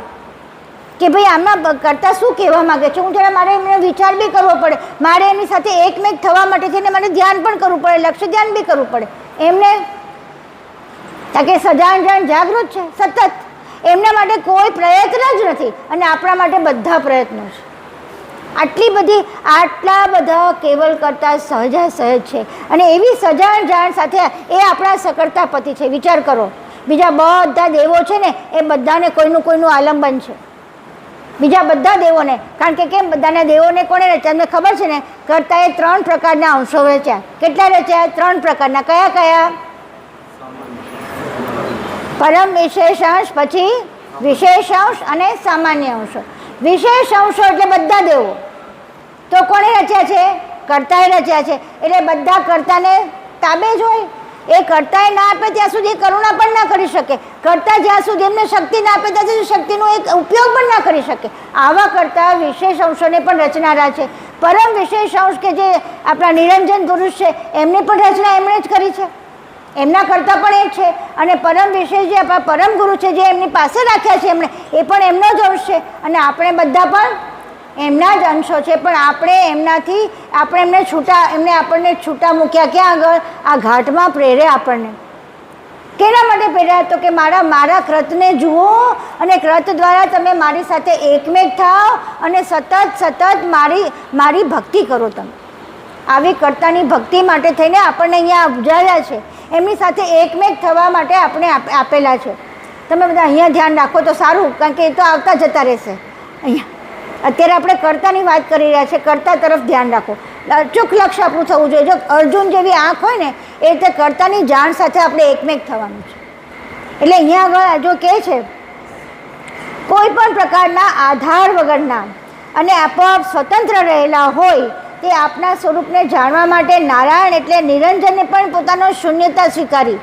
કે ભાઈ આમાં કરતા શું કહેવા માગે છે. હું જરા મારે એમને વિચાર બી કરવો પડે, મારે એની સાથે એકમેક થવા માટે થઈને મને ધ્યાન પણ કરવું પડે, લક્ષ્ય ધ્યાન બી કરવું પડે. એમને કે સજાણ જાગૃત છે સતત, એમના માટે કોઈ પ્રયત્ન જ નથી, અને આપણા માટે બધા પ્રયત્નો છે. આટલા બધા કેવલ કરતા સહજ છે, અને એવી સજાણ સાથે એ આપણા સકર્તા પતિ છે. વિચાર કરો, બીજા બધા દેવો છે ને એ બધાને કોઈનું આલંબન છે, બીજા બધા દેવોને. કારણ કે કેમ? બધાના દેવોને કોણે રચ્યા? તમને ખબર છે ને, કર્તાએ 3 પ્રકારના અંશો રચ્યા. કેટલા રચ્યા? 3 પ્રકારના. કયા? પરમ વિશેષાંશ, પછી વિશેષાંશ અને સામાન્ય અંશો. વિશેષ અંશો એટલે બધા દેવો. તો કોણે રચ્યા છે? કર્તાએ રચ્યા છે. એટલે બધા કર્તાને તાબે જ હોય. એ કર્તાએ ના આપે ત્યાં સુધી કરુણા પણ ના કરી શકે. કર્તા જ્યાં સુધી એમને શક્તિ ના આપે ત્યાં સુધી શક્તિનો એક ઉપયોગ પણ ના કરી શકે. આવા કર્તા વિશેષ અંશોને પણ રચનારા છે. પરમ વિશેષ અંશ કે જે આપણા નિરંજન પુરુષ છે, એમની પણ રચના એમણે જ કરી છે. એમના કરતાં પણ એ છે. અને પરમ વિશેષ જે આપણા પરમ ગુરુ છે, જે એમની પાસે રાખ્યા છે એમણે, એ પણ એમનો જ અંશ છે. અને આપણે બધા પણ એમના જ અંશો છે. પણ આપણે આપણને છૂટા મૂક્યા ક્યાં આગળ? આ ઘાટમાં પ્રેરે આપણને. કેના માટે પ્રેર્યા? તો કે મારા કૃતને જુઓ, અને કૃત દ્વારા તમે મારી સાથે એકમેક થાઓ, અને સતત મારી ભક્તિ કરો. તમે આવી કર્તાની ભક્તિ માટે થઈને આપણને અહીંયા ઉપજાવ્યા છે, એમની સાથે એકમેક થવા માટે આપણે આપેલા છે. તમે બધા અહીંયા ધ્યાન રાખો તો સારું, કારણ કે એ તો આવતા જતા રહેશે. અહીંયા અત્યારે આપણે કર્તાની વાત કરી રહ્યા છીએ, કર્તા તરફ ધ્યાન રાખો. અચૂક લક્ષ્ય આપણું થવું જોઈએ. જો અર્જુન જેવી આંખ હોય ને, એ રીતે કર્તાની જાણ સાથે આપણે એકમેક થવાનું છે. એટલે અહીંયા આગળ જો કહે છે, કોઈ પણ પ્રકારના આધાર વગરના અને આપોઆપ સ્વતંત્ર રહેલા હોય તે આપના સ્વરૂપને જાણવા માટે નારાયણ એટલે નિરંજનને પણ પોતાનો શૂન્યતા સ્વીકારી.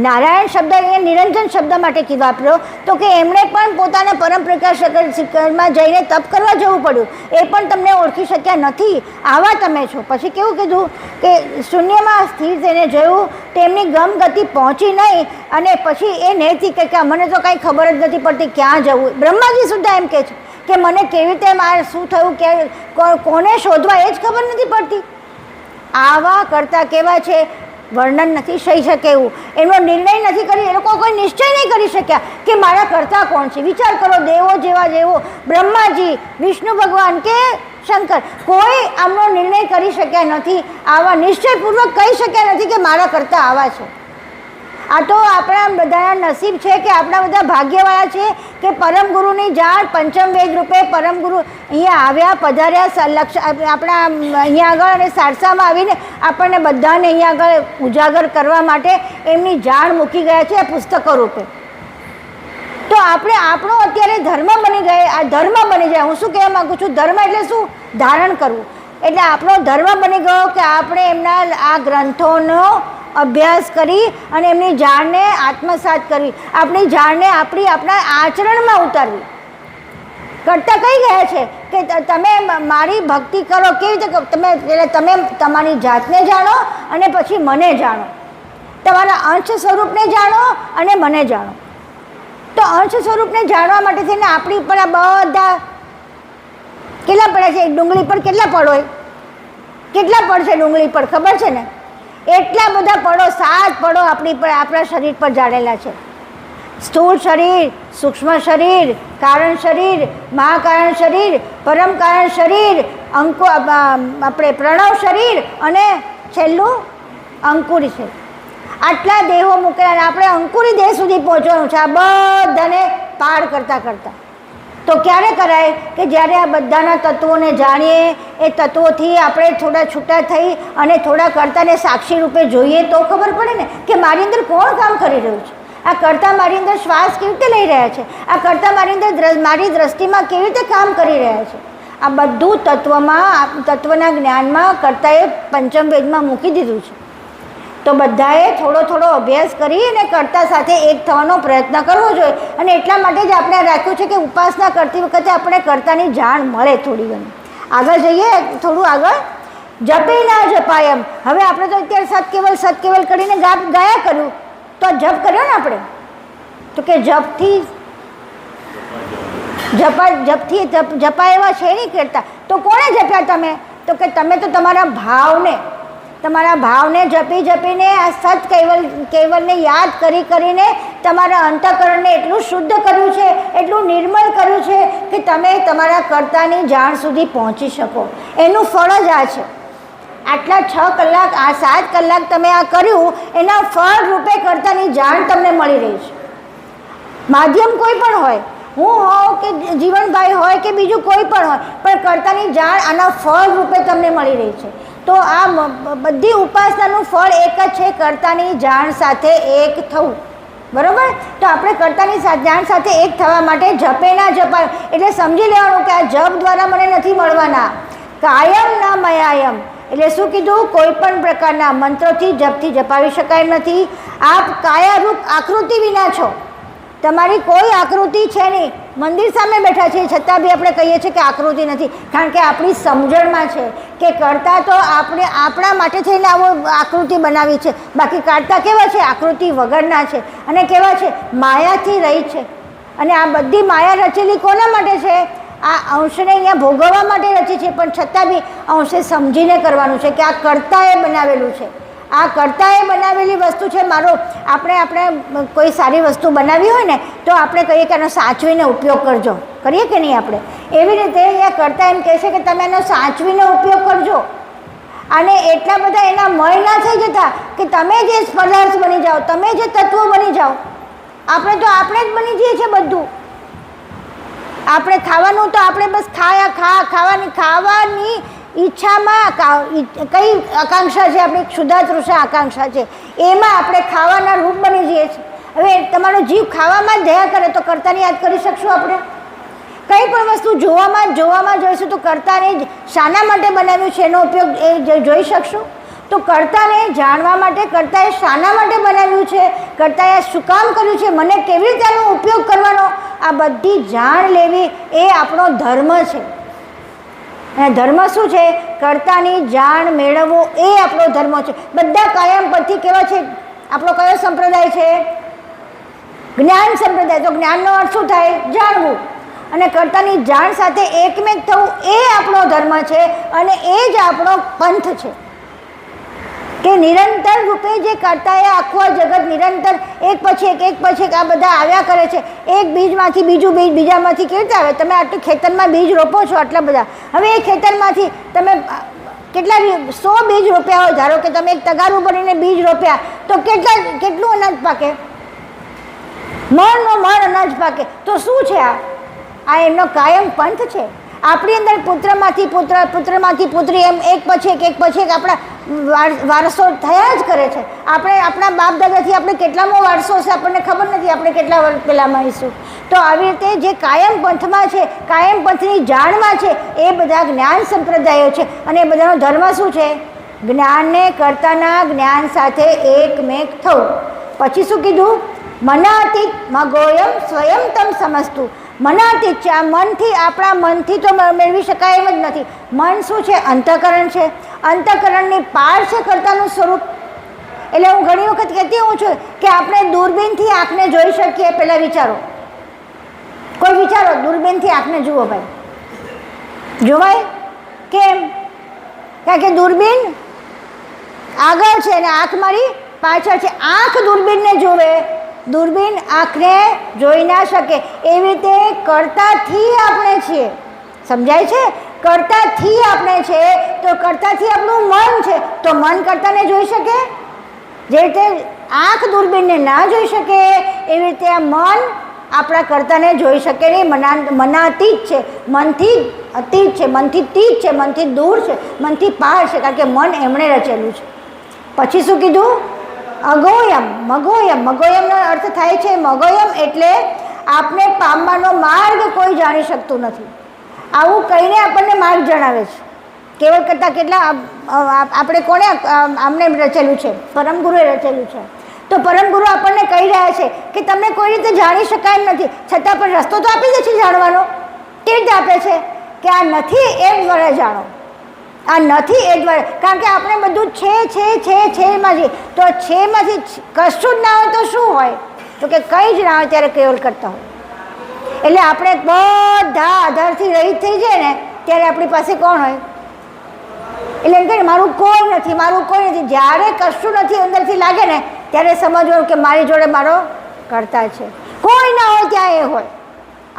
નારાયણ શબ્દ અહીંયા નિરંજન શબ્દ માટે કીધું વાપર્યો, તો કે એમણે પણ પોતાના પરમ પ્રકાશ શિખરમાં જઈને તપ કરવા જવું પડ્યું. એ પણ તમને ઓળખી શક્યા નથી. આવા તમે છો. પછી કેવું કીધું કે શૂન્યમાં સ્થિર થઈને જોયું, તેમની ગતિ પહોંચી નહીં, અને પછી એ નહીંથી કે મને તો કાંઈ ખબર જ નથી પડતી ક્યાં જવું. બ્રહ્માજી સુદ્ધા એમ કહે છે કે મને કેવી રીતે મારે શું થયું, કે કોને શોધવા એ જ ખબર નથી પડતી. આવા કરતા કેવા છે? વર્ણન નથી થઈ શકે એવું. એનો નિર્ણય નથી કરી, એ લોકો કોઈ નિશ્ચય નહીં કરી શક્યા કે મારા કરતા કોણ છે. વિચાર કરો, દેવો જેવા દેવો, બ્રહ્માજી, વિષ્ણુ ભગવાન કે શંકર, કોઈ આમનો નિર્ણય કરી શક્યા નથી. આવા નિશ્ચયપૂર્વક કહી શક્યા નથી કે મારા કરતા આવા છે. આ તો આપણા બધાના નસીબ છે કે આપણા બધા ભાગ્યવાળા છે કે પરમ ગુરુની જાણ પંચમ વેદ રૂપે પરમ ગુરુ અહીંયા આવ્યા, પધાર્યા, આપણા અહીંયા આગળ અને સારસામાં આવીને આપણને બધાને અહીંયા આગળ ઉજાગર કરવા માટે એમની જાણ મૂકી ગયા છે આ પુસ્તકો રૂપે. તો આપણે આપણો અત્યારે ધર્મ બની ગયા. આ ધર્મ બની જાય. હું શું કહેવા માગું છું? ધર્મ એટલે શું? ધારણ કરવું. એટલે આપણો ધર્મ બની ગયો કે આપણે એમના આ ગ્રંથોનો અભ્યાસ કરી અને એમની જાણને આત્મસાત કરવી, આપણી જાણને આપણા આચરણમાં ઉતારવી. કરતા કઈ ગયા છે કે તમે મારી ભક્તિ કરો. કેવી રીતે? તમે તમારી જાતને જાણો અને પછી મને જાણો, તમારા અંશ સ્વરૂપને જાણો અને મને જાણો. તો અંશ સ્વરૂપને જાણવા માટે થઈને આપણી ઉપર આ બધા કેટલા પડ્યા છે? ડુંગળી પર કેટલા પડ હોય? કેટલા પડ છે ડુંગળી પર? ખબર છે ને? એટલા બધા પડો, 7 પડો આપણી પર, આપણા શરીર પર જાળેલા છે. સ્થૂળ શરીર, સૂક્ષ્મ શરીર, કારણ શરીર, મહાકારણ શરીર, પરમ કારણ શરીર, આપણે પ્રણવ શરીર અને છેલ્લું અંકુરી છે. આટલા દેહો મૂકેલા આપણે અંકુરી દેહ સુધી પહોંચવાનું છે, આ બધાને પાર કરતાં કરતાં. તો ક્યારે કરાય? કે જ્યારે આ બધાના તત્વોને જાણીએ, એ તત્વોથી આપણે થોડા છૂટા થઈ અને થોડા કર્તાને સાક્ષી રૂપે જોઈએ તો ખબર પડે ને કે મારી અંદર કોણ કામ કરી રહ્યું છે. આ કર્તા મારી અંદર શ્વાસ કેવી રીતે લઈ રહ્યા છે, આ કર્તા મારી અંદર મારી દ્રષ્ટિમાં કેવી રીતે કામ કરી રહ્યા છે. આ બધું તત્વના જ્ઞાનમાં કર્તાએ પંચમ વેદમાં મૂકી દીધું છે. તો બધાએ થોડો થોડો અભ્યાસ કરી અને કર્તા સાથે એક થવાનો પ્રયત્ન કરવો જોઈએ. અને એટલા માટે જ આપણે રાખ્યું છે કે ઉપાસના કરતી વખતે આપણે કર્તાની જાણ મળે થોડી ઘણી. આગળ જઈએ, થોડું આગળ. જપે ના જપાય એમ. હવે આપણે તો અત્યારે સત્કેવલ કરીને ગાયા કર્યું, તો જપ કર્યો ને આપણે, તો કે જપથી જપાય એવા છે નહીં કરતા. તો કોણે જપ્યા તમે? તો કે તમે તો તમારા ભાવને જપીને આ સત કૈવલને યાદ કરીને તમારા અંતઃકરણને એટલું શુદ્ધ કર્યું છે, એટલું નિર્મળ કર્યું છે કે તમે તમારા કર્તાની જાણ સુધી પહોંચી શકો. એનું ફળ જ આ છે. આટલા 6 કલાક, આ 7 કલાક તમે આ કર્યું, એના ફળ રૂપે કર્તાની જાણ તમને મળી રહી છે. માધ્યમ કોઈ પણ હોય, હું હોઉં કે જીવનભાઈ હોય કે બીજું કોઈ પણ હોય, પણ કર્તાની જાણ આના ફળ રૂપે તમને મળી રહી છે. તો આ બધી ઉપાસનાનું ફળ એક જ છે, કર્તાની જાણ સાથે એક થવું. બરાબર? તો આપણે કર્તાની જાણ સાથે એક થવા માટે જપે ના જપાય, એટલે સમજી લેવાનું કે આ જપ દ્વારા મને નથી મળવાના. કાયમ ના મયાયમ, એટલે શું કીધું? કોઈ પણ પ્રકારના મંત્રોથી જપથી જપાવી શકાય નથી. આપ કાયારૂપ આકૃતિ વિના છો, તમારી કોઈ આકૃતિ છે નહીં. મંદિર સામે બેઠા છીએ છતાં બી આપણે કહીએ છીએ કે આકૃતિ નથી, કારણ કે આપણી સમજણમાં છે કે કરતા તો આપણે આપણા માટે થઈને આવો આકૃતિ બનાવી છે. બાકી કાઢતા કેવા છે? આકૃતિ વગરના છે અને કેવા છે? માયાથી રહી છે. અને આ બધી માયા રચેલી કોના માટે છે? આ અંશને અહીંયા ભોગવવા માટે રચી છે, પણ છતાં બી અંશે સમજીને કરવાનું છે કે આ કર્તાએ બનાવેલું છે. આ કર્તાએ બનાવેલી વસ્તુ છે. આપણે કોઈ સારી વસ્તુ બનાવી હોય ને તો આપણે કહીએ કે એનો સાચવીને ઉપયોગ કરજો, કરીએ કે નહીં આપણે? એવી રીતે અહીંયા કર્તા એમ કહે છે કે તમે એનો સાચવીને ઉપયોગ કરજો. અને એટલા બધા એના મય ના થઈ જતા કે તમે જે પદાર્થ બની જાઓ, તમે જે તત્વો બની જાઓ. આપણે જ બની જઈએ છીએ બધું. આપણે ખાવાનું તો આપણે બસ ખાવાની ઈચ્છામાં કઈ આકાંક્ષા છે? આપણી ક્ષુધા આકાંક્ષા છે, એમાં આપણે ખાવાના રૂપ બની જઈએ છીએ. હવે તમારો જીવ ખાવામાં જ દયા કરે તો કર્તાને યાદ કરી શકશું આપણે? કંઈ પણ વસ્તુ જોવામાં જોઈશું તો કર્તાને શાના માટે બનાવ્યું છે એનો ઉપયોગ જોઈ શકશું? તો કર્તાને જાણવા માટે કર્તાએ શાના માટે બનાવ્યું છે, કર્તાએ શું કામ કર્યું છે, મને કેવી રીતે આનો ઉપયોગ કરવાનો, આ બધી જાણ લેવી એ આપણો ધર્મ છે. અને ધર્મ શું છે? કર્તાની જાણ મેળવવો એ આપણો ધર્મ છે. બધા કાયમ પરથી કેવા છે? આપણો કયો સંપ્રદાય છે? જ્ઞાન સંપ્રદાય. તો જ્ઞાનનો અર્થ શું થાય? જાણવું. અને કર્તાની જાણ સાથે એકમેક થવું એ આપણો ધર્મ છે અને એ જ આપણો પંથ છે. કે નિરંતર રૂપે જે કર્તાએ આખું આ જગત નિરંતર એક પછી એક આ બધા આવ્યા કરે છે. એક બીજમાંથી બીજું બીજ, બીજામાંથી કેવી રીતે આવે? તમે આટલું ખેતરમાં બીજ રોપો છો, આટલા બધા. હવે એ ખેતરમાંથી તમે કેટલા 100 બીજ રોપ્યા હોય, ધારો કે તમે એક તગારું ભરીને બીજ રોપ્યા, તો કેટલું અનાજ પાકે? મણનો મણ અનાજ પાકે. તો શું છે આ એમનો કાયમ પંથ છે. આપણી અંદર પુત્રમાંથી પુત્રી એમ એક પછી એક આપણા વારસો થયા જ કરે છે. આપણે આપણા બાપ દાદાથી આપણે કેટલામો વારસો છે આપણને ખબર નથી, આપણે કેટલા વર્ષ પહેલાં મળીશું. તો આવી રીતે જે કાયમ પંથમાં છે, કાયમ પંથની જાણમાં છે, એ બધા જ્ઞાન સંપ્રદાયો છે. અને એ બધાનો ધર્મ શું છે? જ્ઞાનને કર્તાના જ્ઞાન સાથે એકમેક થવું. પછી શું કીધું? મનાતીત મગોયમ સ્વયં તમ સમજતું. મનાતીત છે. આ મનથી, આપણા મનથી તો મેળવી શકાય એમ જ નથી. મન શું છે? અંતઃકરણ છે. અંતઃકરણની પાર છે કર્તાનું સ્વરૂપ. એટલે હું ઘણી વખત કહેતી હોઉં છું કે આપણે દૂરબીનથી આંખને જોઈ શકીએ. પહેલાં વિચારો, કોઈ વિચારો દૂરબીનથી આંખને જુઓ ભાઈ, જોવાય કેમ? કારણ કે દૂરબીન આગળ છે અને આંખ મારી પાછળ છે. આંખ દૂરબીનને જોવે, દૂરબીન આંખને જોઈ ના શકે. એવી રીતે કર્તાથી આપણે છીએ. સમજાય છે? કર્તાથી આપણે છે તો કર્તાથી આપણું મન છે, તો મન કર્તાને જોઈ શકે? જે રીતે આંખ દૂરબીનને ના જોઈ શકે એવી રીતે આ મન આપણા કર્તાને જોઈ શકે નહીં. મનાતીત છે, મનથી અતીત છે, મનથી તીત છે, મનથી દૂર છે, મનથી પાર છે, કારણ કે મન એમણે રચેલું છે. પછી શું કીધું? અગોયમ, મગોયમ. મગોયમનો અર્થ થાય છે મગોયમ એટલે આપને પામવાનો માર્ગ કોઈ જાણી શકતું નથી. આવું કહીને આપણને માર્ગ જણાવે છે. કેવળ કરતાં કેટલા આપણે કોણે આમને રચેલું છે? પરમ ગુરુએ રચેલું છે. તો પરમ ગુરુ આપણને કહી રહ્યા છે કે તમને કોઈ રીતે જાણી શકાય એમ નથી, છતાં પણ રસ્તો તો આપી દે છે જાણવાનો. કેવી રીતે આપે છે? કે આ નથી એ દ્વારા જાણો, આ નથી એ દ્વારા. કારણ કે આપણે બધું છે એમાંથી, તો છેમાંથી કશું જ ના હોય તો શું હોય? તો કે કંઈ જ ના હોય ત્યારે કેવલ કરતા હોય. એટલે આપણે બધા આધારથી રહિત થઈ જાય ને ત્યારે આપણી પાસે કોણ હોય? એટલે એમ કહે મારું કોઈ નથી, મારું કોઈ નથી. જ્યારે કશું નથી અંદરથી લાગે ને ત્યારે સમજવાનું કે મારી જોડે મારો કર્તા છે. કોઈ ના હોય ત્યાં એ હોય.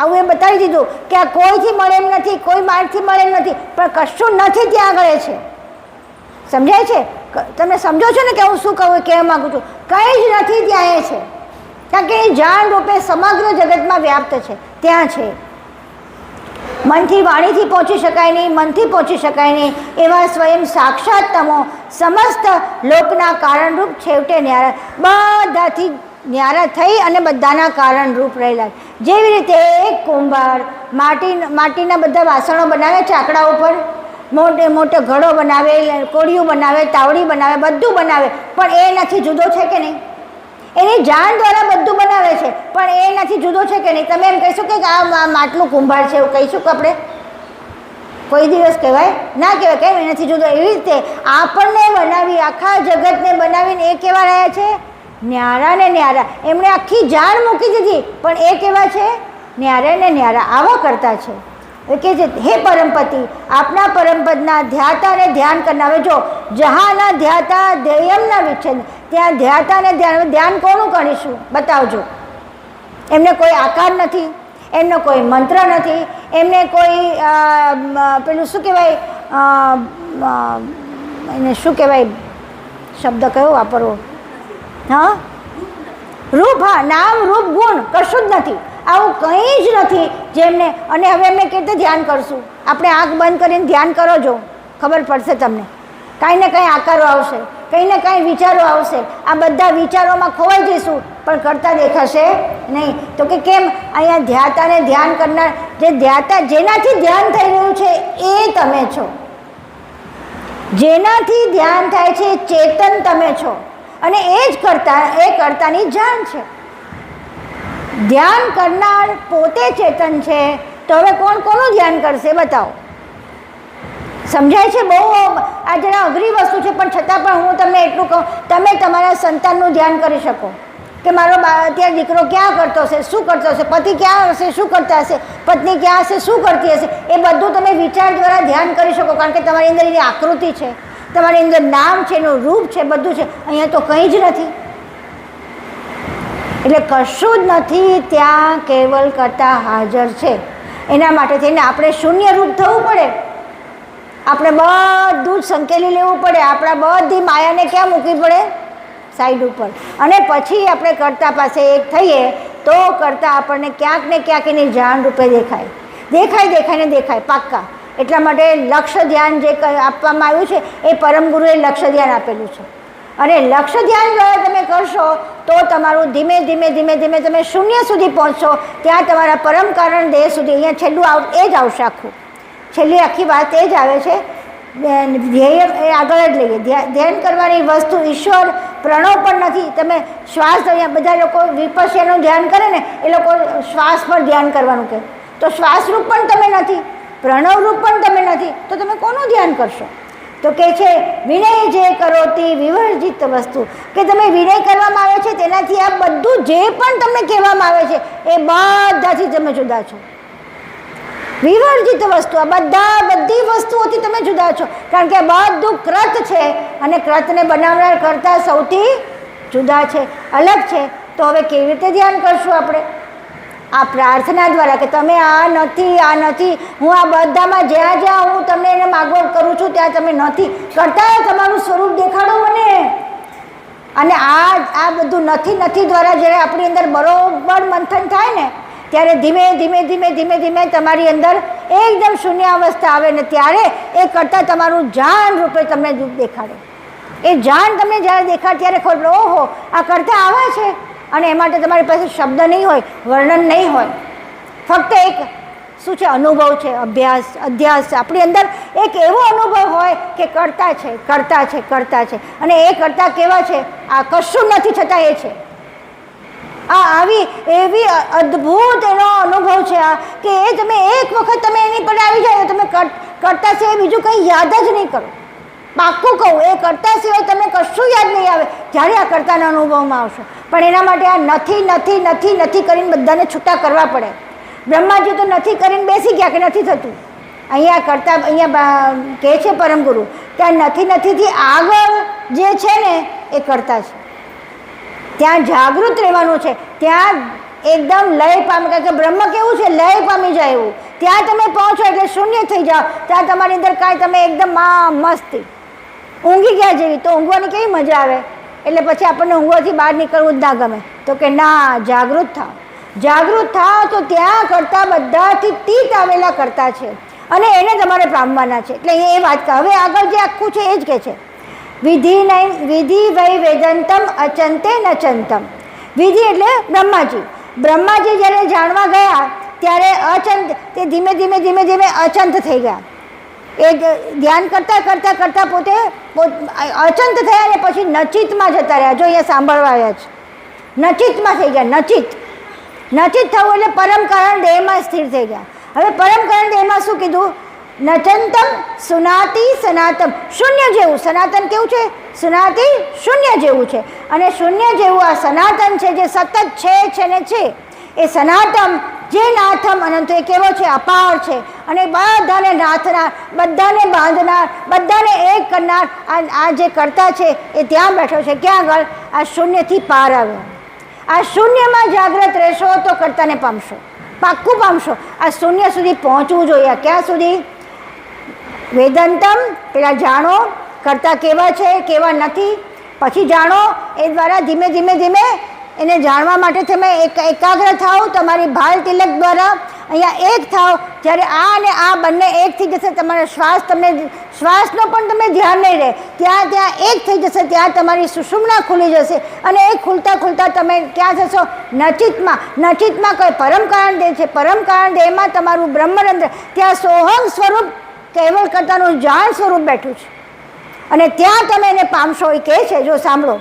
આવું એ બતાવી દીધું કે આ કોઈથી મળે એમ નથી, કોઈ મારથી મળે એમ નથી, પણ કશું નથી ત્યાં આગળ છે. સમજાય છે? તમે સમજો છો ને કે હું શું કહું, કહેવા માગું છું? કંઈ જ નથી ત્યાં એ છે. કારણ કે એ જાણ રૂપે સમગ્ર જગતમાં વ્યાપ્ત છે, ત્યાં છે. મનથી વાણીથી પહોંચી શકાય નહીં, મનથી પહોંચી શકાય નહીં એવા સ્વયં સાક્ષાત તમો સમસ્ત લોકના કારણરૂપ છેવટે ન્યારા, બધાથી ન્યારા થઈ અને બધાના કારણરૂપ રહેલા. જેવી રીતે એક કુંભાર માટીના બધા વાસણો બનાવે, ચાકડા ઉપર મોટે મોટો ઘડો બનાવે, કોળિયું બનાવે, તાવડી બનાવે, બધું બનાવે, પણ એ નથી જુદો છે કે નહીં? એની જાણ દ્વારા બધું બનાવે છે, પણ એ નથી જુદો છે કે નહીં? તમે એમ કહીશું કે આ માટલું કુંભાર છે એવું કહીશું કે આપણે? કોઈ દિવસ કહેવાય ના કહેવાય. કેમ? એ નથી જુદો. એવી રીતે આપણને બનાવી, આખા જગતને બનાવીને એ કેવા રહ્યા છે? ન્યારા ને ન્યારા. એમણે આખી જાણ મૂકી દીધી, પણ એ કેવા છે? ન્યારા ને ન્યારા. આવા કરતા છે. એ કહે છે હે પરમપતિ, આપના પરમપદના ધ્યાતા ને ધ્યાન કરનાર. જો જહાના ધ્યાતા ધ્યેયમના વિચ્છેદ, ત્યાં ધ્યાતા ને ધ્યાન કોનું કરીશું? બતાવજો. એમને કોઈ આકાર નથી, એમનો કોઈ મંત્ર નથી, એમને કોઈ પેલું શું કહેવાય, એને શું કહેવાય, શબ્દ કયો વાપરવો? હા, રૂપ. હા, નામ રૂપ ગુણ કશું જ નથી. આવું કંઈ જ નથી જેમને. અને હવે એમને કેવી રીતે ધ્યાન કરશું? આપણે આંખ બંધ કરીને ધ્યાન કરો, જો ખબર પડશે તમને. કાંઈ ને કાંઈ આકારો આવશે, કંઈ ને કાંઈ વિચારો આવશે. આ બધા વિચારોમાં ખોવાઈ જઈશું, પણ કરતા દેખાશે નહીં. તો કે કેમ? અહીંયા ધ્યાતાને ધ્યાન કરનાર, જે ધ્યાતા, જેનાથી ધ્યાન થઈ રહ્યું છે એ તમે છો. જેનાથી ધ્યાન થાય છે ચેતન તમે છો, અને એ જ કર્તાની જાણ છે. ધ્યાન કરનાર પોતે ચેતન છે, તો હવે કોણ કોનું ધ્યાન કરશે? બતાવો. સમજાય છે? બહુ આ જરા અઘરી વસ્તુ છે, પણ છતાં પણ હું તમને એટલું કહું, તમે તમારા સંતાનનું ધ્યાન કરી શકો કે મારો અત્યારે દીકરો ક્યાં કરતો હશે, શું કરતો હશે, પતિ ક્યાં હશે, શું કરતા હશે, પત્ની ક્યાં હશે, શું કરતી હશે. એ બધું તમે વિચાર દ્વારા ધ્યાન કરી શકો, કારણ કે તમારી અંદર એની આકૃતિ છે, તમારી અંદર નામ છે, એનું રૂપ છે, બધું છે. અહીંયા તો કંઈ જ નથી. એટલે કશું જ નથી ત્યાં, કેવલ કરતા હાજર છે. એના માટે થઈને આપણે શૂન્ય રૂપ થવું પડે. આપણે બધું જ સંકેલી લેવું પડે. આપણા બધી માયાને ક્યાં મૂકવી પડે? સાઈડ ઉપર. અને પછી આપણે કર્તા પાસે એક થઈએ તો કર્તા આપણને ક્યાંક ને ક્યાંક એની જાણ રૂપે દેખાય પાક્કા. એટલા માટે લક્ષ્ય ધ્યાન જે આપવામાં આવ્યું છે એ પરમ ગુરુએ લક્ષ્ય ધ્યાન આપેલું છે. અને લક્ષ્ય ધ્યાન દ્વારા તમે કરશો તો તમારું ધીમે ધીમે તમે શૂન્ય સુધી પહોંચશો. ત્યાં તમારા પરમ કારણ દેહ સુધી. અહીંયા છેલ્લું એ જ આવશે. છેલ્લી આખી વાત એ જ આવે છે. ધ્યેય એ આગળ જ લઈએ. ધ્યાન કરવાની વસ્તુ ઈશ્વર પ્રણવ પણ નથી. તમે શ્વાસ, અહીંયા બધા લોકો વિપસ્યાનું ધ્યાન કરે ને, એ લોકો શ્વાસ પર ધ્યાન કરવાનું કહે, તો શ્વાસ રૂપ પણ તમે નથી, પ્રણવ રૂપ પણ તમે નથી, તો તમે કોનું ધ્યાન કરશો? તો કે છે વિનય જે કરોતી વિવર્જિત વસ્તુ, કે તમે વિનય કરવામાં આવે છે તેનાથી આ બધું જે પણ તમને કહેવામાં આવે છે એ બધાથી તમે જુદા છો. વિવર્જિત વસ્તુ, આ બધી વસ્તુઓથી તમે જુદા છો, કારણ કે આ બધું કૃત છે અને કૃતને બનાવનાર કરતા સૌથી જુદા છે, અલગ છે. તો હવે કેવી રીતે ધ્યાન કરશું આપણે? આ પ્રાર્થના દ્વારા કે તમે આ નથી, હું આ બધામાં જ્યાં જ્યાં હું તમને એને માગવત કરું છું ત્યાં તમે નથી કરતા, તમારું સ્વરૂપ દેખાડો મને. અને આ બધું નથી દ્વારા જ્યારે આપણી અંદર બરોબર મંથન થાય ને ત્યારે ધીમે ધીમે તમારી અંદર એકદમ શૂન્ય અવસ્થા આવે ને ત્યારે એ કરતાં તમારું જાણ રૂપે તમને દેખાડે. એ જાણ તમને જ્યારે દેખાડે ત્યારે ખબર પડે ઓહો આ કરતાં આવે છે. અને એ માટે તમારી પાસે શબ્દ નહીં હોય, વર્ણન નહીં હોય, ફક્ત એક શું છે અનુભવ છે, અધ્યાસ છે. આપણી અંદર એક એવો અનુભવ હોય કે કરતા છે અને એ કરતા કેવા છે, આ કશું નથી છતાં એ છે. એવી અદ્ભુત એનો અનુભવ છે આ કે એ તમે એક વખત તમે એની પર આવી જાય તમે કરતા છે બીજું કંઈ યાદ જ નહીં કરો. પાક્કું કહું, એ કરતા સિવાય તમને કશું યાદ નહીં આવે જ્યારે આ કરતાના અનુભવમાં આવશો. પણ એના માટે આ નથી કરીને બધાને છૂટા કરવા પડે. બ્રહ્માજી તો નથી કરીને બેસી ગયા કે નથી થતું. અહીંયા કહે છે પરમગુરુ ત્યાં નથીથી આગળ જે છે ને એ કરતા છે. ત્યાં જાગૃત રહેવાનું છે, ત્યાં એકદમ લય પામે, કારણ કે બ્રહ્મ કેવું છે લય પામી જાય એવું. ત્યાં તમે પહોંચો એટલે શૂન્ય થઈ જાઓ, ત્યાં તમારી અંદર કાંઈ તમે એકદમ મસ્તી ઊંઘી ગયા જેવી. તો ઊંઘવાની કેવી મજા આવે, એટલે પછી આપણને ઊંઘવાથી બહાર નીકળવું જ ના ગમે. તો કે ના, જાગૃત થાવ તો ત્યાં કરતા બધાથી તીત આવેલા કરતા છે અને એને તમારે પામવાના છે. એટલે એ વાત હવે આગળ જે આખું છે એ જ કહે છે વિધિ વૈ વેદંતમ અચંતે નચંતમ. વિધિ એટલે બ્રહ્માજી જ્યારે જાણવા ગયા ત્યારે અચંત, તે ધીમે અચંત થઈ ગયા. એ ધ્યાન કરતા પોતે અચંત થયા અને પછી નચિતમાં જતા રહ્યા. જો અહીંયા સાંભળવા આવ્યા છે, નચિતમાં થઈ ગયા. નચિત થવું એટલે પરમ કારણ દેહમાં સ્થિર થઈ ગયા. હવે પરમ કારણ દેહમાં શું કીધું? નચંતમ સુનાતિ સનાતમ, શૂન્ય જેવું. સનાતન કેવું છે? સુનાતિ શૂન્ય જેવું છે. અને શૂન્ય જેવું આ સનાતન છે જે સતત છે ને છે. એ સનાતમ જે નાથમ અનંત, એ કેવો છે? અપાર છે. અને બધાને નાથનાર, બધાને બાંધનાર, બધાને એક કરનાર આ જે કરતા છે એ ત્યાં બેઠો છે. ક્યાં આગળ? આ શૂન્યથી પાર આવ્યો. આ શૂન્યમાં જાગ્રત રહેશો તો કરતાને પામશો, પાક્કું પામશો. આ શૂન્ય સુધી પહોંચવું જોઈએ. ક્યાં સુધી? વેદાંતમ, પેલા જાણો કરતા કેવા છે કેવા નથી, પછી જાણો. એ દ્વારા ધીમે એને જાણવા માટે તમે એકાગ્ર થાઓ. તમારી ભાલ તિલક દ્વારા અહીંયા એક થાઓ. જ્યારે આ અને આ બંને એક થઈ જશે, તમારો શ્વાસનો પણ તમે ધ્યાન નહીં રહે, ત્યાં એક થઈ જશે, ત્યાં તમારી સુષુમ્ના ખુલી જશે. અને એ ખુલતા તમે ક્યાં જશો? નચિતમાં કોઈ પરમ કારણ દેહ છે. પરમ કારણ દેહમાં તમારું બ્રહ્મરંધ્ર, ત્યાં સોહમ સ્વરૂપ કેવલ કરતાનું જાણ સ્વરૂપ બેઠું છે અને ત્યાં તમે એને પામશો. એ કહે છે, જો સાંભળો,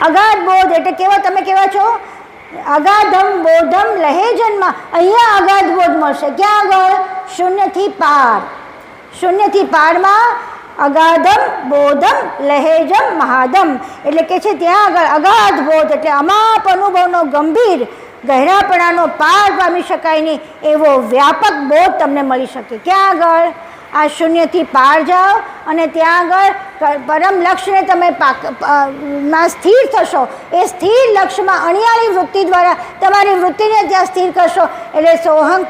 અગાધ બોધ એટલે કેવા તમે કેવા છો? અગાધમ બોધમ લહેજનમાં. અહીંયા અગાધ બોધ મળશે. ક્યાં આગળ? શૂન્યથી પારમાં અગાધમ બોધમ લહેજમ મહાદમ. એટલે કે છે ત્યાં આગળ અગાધ બોધ એટલે અમાપ અનુભવનો ગંભીર ગહેરાપણાનો પાર પામી શકાય નહીં એવો વ્યાપક બોધ તમને મળી શકે. ક્યાં આગળ? આ શૂન્યથી પાર જાઓ અને ત્યાં આગળ પરમ લક્ષ્યને તમે માં સ્થિર થશો. એ સ્થિર લક્ષ્યમાં અણિયાળી વૃત્તિ દ્વારા તમારી વૃત્તિને ત્યાં સ્થિર કરશો એટલે સોહમ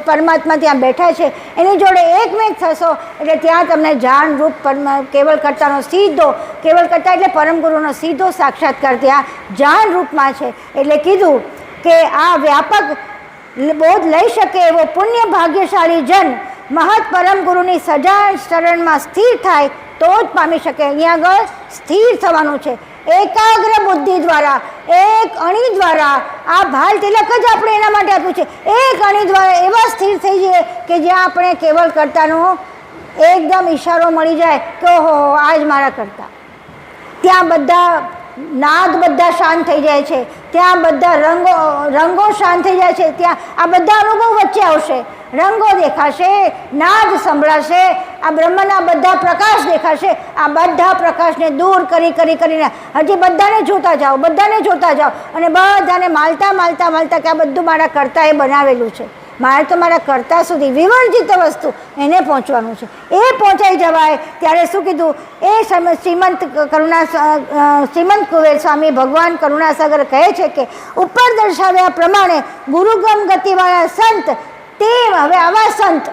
પરમાત્મા ત્યાં બેઠા છે એની જોડે એકમેક થશો એટલે ત્યાં તમને જાણ રૂપ કેવલ કરતાનો સીધો, કેવલ કરતા એટલે પરમગુરુનો સીધો સાક્ષાત્કાર ત્યાં જાણ રૂપમાં છે. એટલે કીધું કે આ વ્યાપક બોધ લઈ શકે એવો પુણ્ય ભાગ્યશાળી જન મહત પરમ ગુરુની સજાણ શરણમાં સ્થિર થાય તો જ પામી શકે. અહીંયા આગળ સ્થિર થવાનું છે એકાગ્ર બુદ્ધિ દ્વારા, એક અણી દ્વારા. આ ભાલ તિલક જ આપણે એના માટે આપ્યું છે. એક અણી દ્વારા એવા સ્થિર થઈ જઈએ કે જ્યાં આપણે કેવલ કરતાનો એકદમ ઈશારો મળી જાય કે ઓહો આ જ મારા કરતા. ત્યાં બધા નાદ બધા શાંત થઈ જાય છે, ત્યાં બધા રંગો શાંત થઈ જાય છે, ત્યાં આ બધા અનુભવ વચ્ચે આવશે રંગો દેખાશે, નાદ સંભળાશે, આ બ્રહ્મના બધા પ્રકાશ દેખાશે. આ બધા પ્રકાશને દૂર કરીને હજી બધાને જોતા જાઓ અને બધાને માલતા કે આ બધું મારા કર્તાએ બનાવેલું છે. મારે તો મારા કર્તા સુધી વિવર્જિત વસ્તુ એને પહોંચવાનું છે. એ પહોંચાઈ જવાય ત્યારે શું કીધું? એ શ્રીમંત કુબેર સ્વામી ભગવાન કરુણાસાગર કહે છે કે ઉપર દર્શાવ્યા પ્રમાણે ગુરુગમ ગતિવાળા સંત તે હવે આવા સંત,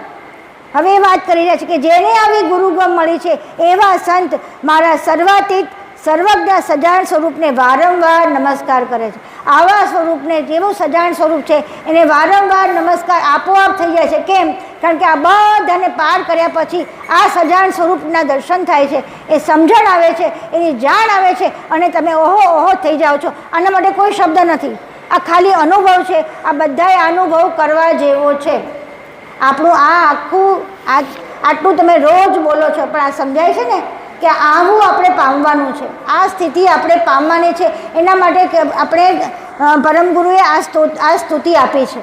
હવે એ વાત કરી રહ્યા છે કે જેને આવી ગુરુગમ મળી છે એવા સંત મારા સર્વાતીત સર્વજ્ઞ સજાણ સ્વરૂપને વારંવાર નમસ્કાર કરે છે. આવા સ્વરૂપને જેવું સજાણ સ્વરૂપ છે એને વારંવાર નમસ્કાર આપોઆપ થઈ જાય છે. કેમ? કારણ કે આ બધાને પાર કર્યા પછી આ સજાણ સ્વરૂપના દર્શન થાય છે, એ સમજણ આવે છે, એની જાણ આવે છે અને તમે ઓહો થઈ જાઓ છો. આના માટે કોઈ શબ્દ નથી, આ ખાલી અનુભવ છે. આ બધાએ અનુભવ કરવા જેવો છે. આપણું આ આટલું તમે રોજ બોલો છો પણ આ સમજાય છે ને કે આવું આપણે પામવાનું છે, આ સ્થિતિ આપણે પામવાની છે. એના માટે આપણે પરમગુરુએ આ સ્તુતિ આપી છે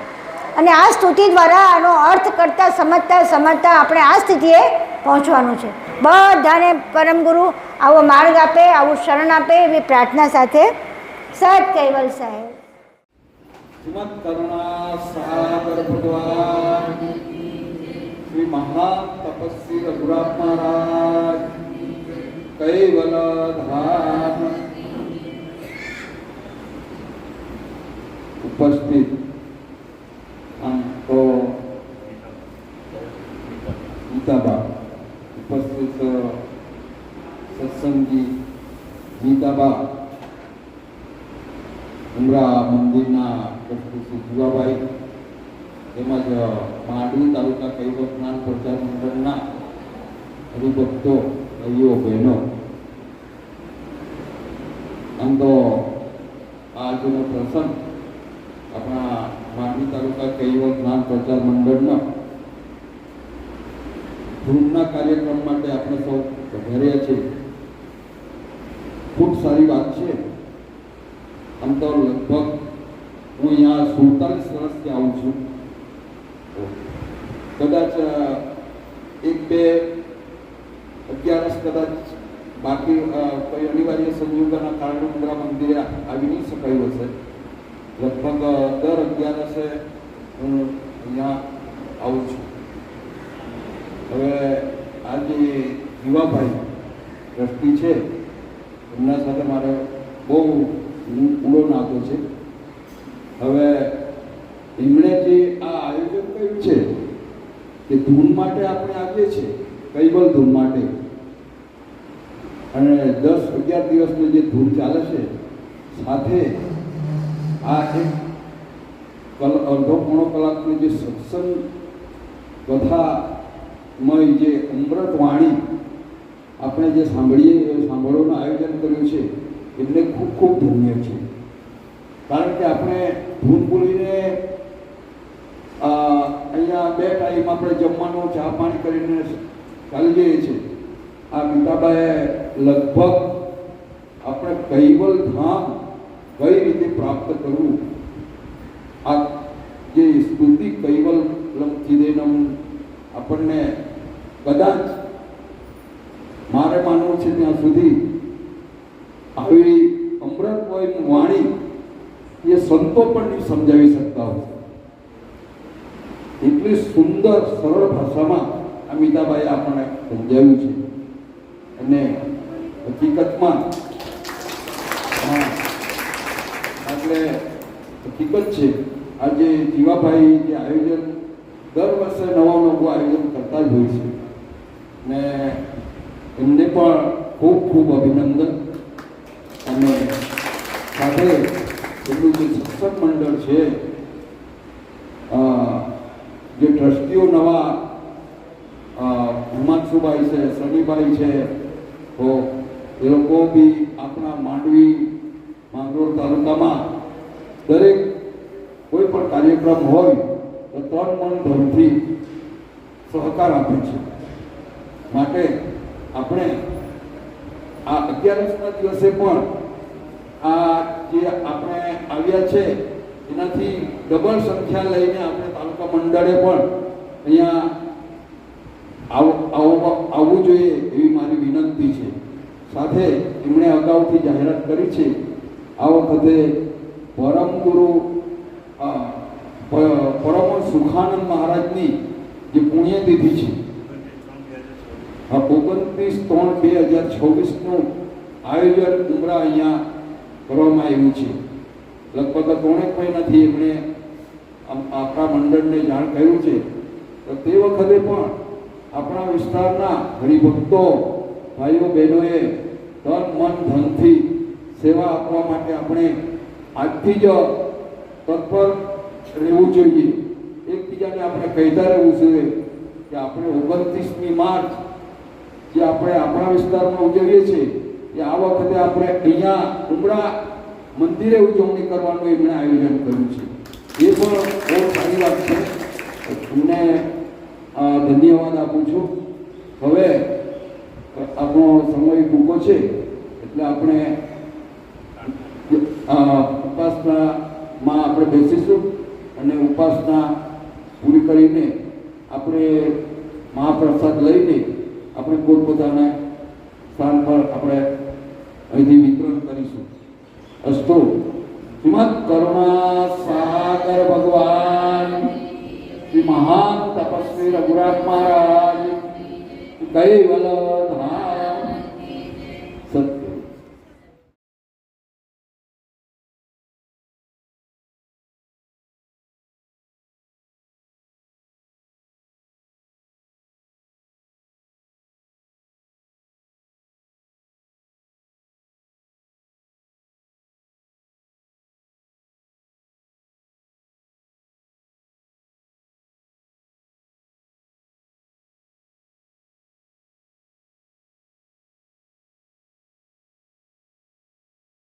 અને આ સ્તુતિ દ્વારા આનો અર્થ કરતાં સમજતા આપણે આ સ્થિતિએ પહોંચવાનું છે. બધાને પરમગુરુ આવો માર્ગ આપે, આવું શરણ આપે એવી પ્રાર્થના સાથે સત કૈવલ સાહેબ. શ્રીમદ કરુણા સાગર ભગવાન શ્રી મહાન તપસ્વી રઘુરામ મહારાજ કૈવલ ધામ ઉપસ્થિત આમ તો ગીતાબા ઉપસ્થિત સત્સંગી ગીતાબા ઉમરા મંદિરના ટ્રસ્ટી જીવાભાઈ તેમજ માંડવી તાલુકા કૈવલ જ્ઞાન પ્રચાર મંડળના હરિભક્તો ભાઈઓ બહેનો, આમ તો આજનો પ્રસંગ આપણા માંડવી તાલુકા કૈવલ જ્ઞાન પ્રચાર મંડળના ધૂમના કાર્યક્રમ માટે આપણે સૌ પધાર્યા છીએ. ખૂબ સારી વાત છે. આમ તો લગભગ હું અહીંયા 47 વર્ષથી આવું છું. કદાચ 1-2-11 કદાચ બાકી કોઈ અનિવાર્ય સંજોગોના કારણે ઉમરા મંદિરે આવી નહીં શકાયું હશે. લગભગ દર 11 હું અહીંયા આવું છું. હવે આજે જીવાભાઈ ટ્રસ્ટી છે એમના સાથે મારે બહુ ઊંડો નાતો છે. હવે એમણે જે આ આયોજન કર્યું છે કે ધૂન માટે આપણે આવીએ છીએ, કૈવલ ધૂન માટે, અને 10-11 દિવસની જે ધૂન ચાલે છે સાથે આ એક અડધો-પોણો કલાકની જે સત્સંગ કથામય જે અમૃત વાણી આપણે જે સાંભળીએ એ સાંભળવાનું આયોજન કર્યું છે એટલે ખૂબ ખૂબ ધન્ય છે. કારણ કે આપણે ધૂન બોલીને અહીંયા 2 ટાઈમ આપણે જમવાનું ચા પાણી કરીને ચાલી જઈએ છીએ. આ ગીતાબાએ લગભગ આપણે કૈવલ ધામ કઈ રીતે પ્રાપ્ત કરવું, આ જે સ્તુતિ કૈવલ લમચિદેનમ આપણને કદાચ મારે માનવું છે ત્યાં સુધી આવી અમૃતમય વાણી એ સંતો પણ નહીં સમજાવી શકતા હોય. એટલી સુંદર સરળ ભાષામાં આ મીતાબાઈએ આપણને સમજાવ્યું છે. અને હકીકતમાં એટલે હકીકત છે આજે જીવાભાઈ જે આયોજન દર વર્ષે નવું આયોજન કરતા જ હોય છે ને એમને પણ ખૂબ ખૂબ અભિનંદન. અને સાથે એમનું જે સત્સંગ મંડળ છે, જે ટ્રસ્ટીઓ નવા હિમાંશુભાઈ છે, સનીભાઈ છે, તો એ લોકો બી આપણા માંડવી માંગરોળ તાલુકામાં દરેક કોઈ પણ કાર્યક્રમ હોય તો 3 મણ ધનથી સહકાર આપે છે. માટે આપણે આ 11ના દિવસે પણ આ જે આપણે આવ્યા છે એનાથી ડબલ સંખ્યા લઈને આપણે તાલુકા મંડળે પણ અહીંયા આવવું જોઈએ એવી મારી વિનંતી છે. સાથે એમણે અગાઉથી જાહેરાત કરી છે આ વખતે પરમ ગુરુ પરમ સુખાનંદ મહારાજની જે પુણ્યતિથિ છે 29/3/2026નું આયોજન ઉમરા અહીંયા કરવામાં આવ્યું છે. લગભગ 3 મહિનાથી એમણે આપણા મંડળને જાણ કર્યું છે. તો તે વખતે પણ આપણા વિસ્તારના હરિભક્તો ભાઈઓ બહેનોએ તન મન ધનથી સેવા આપવા માટે આપણે આજથી જ તત્પર રહેવું જોઈએ. એકબીજાને આપણે કહેતા રહેવું જોઈએ કે આપણે 29મી માર્ચ જે આપણે આપણા વિસ્તારમાં ઉજવીએ છીએ એ આ વખતે આપણે અહીંયા ઉમરા મંદિરે ઉજવણી કરવાનું એમણે આયોજન કર્યું છે. એ પણ બહુ સારી વાત છે. એમને ધન્યવાદ આપું છું. હવે આપણો સમય ટૂંકો છે એટલે આપણે ઉપાસનામાં આપણે બેસીશું અને ઉપાસના પૂરી કરીને આપણે મહાપ્રસાદ લઈને આપણે પોતપોતાના સ્થાન પર આપણે અહીંથી વિતરણ કરીશું. અસ્તુ. શ્રીમદ કરુણા સાગર ભગવાન શ્રી મહાન તપસ્વી રઘુરાજ મહારાજ કૈવલ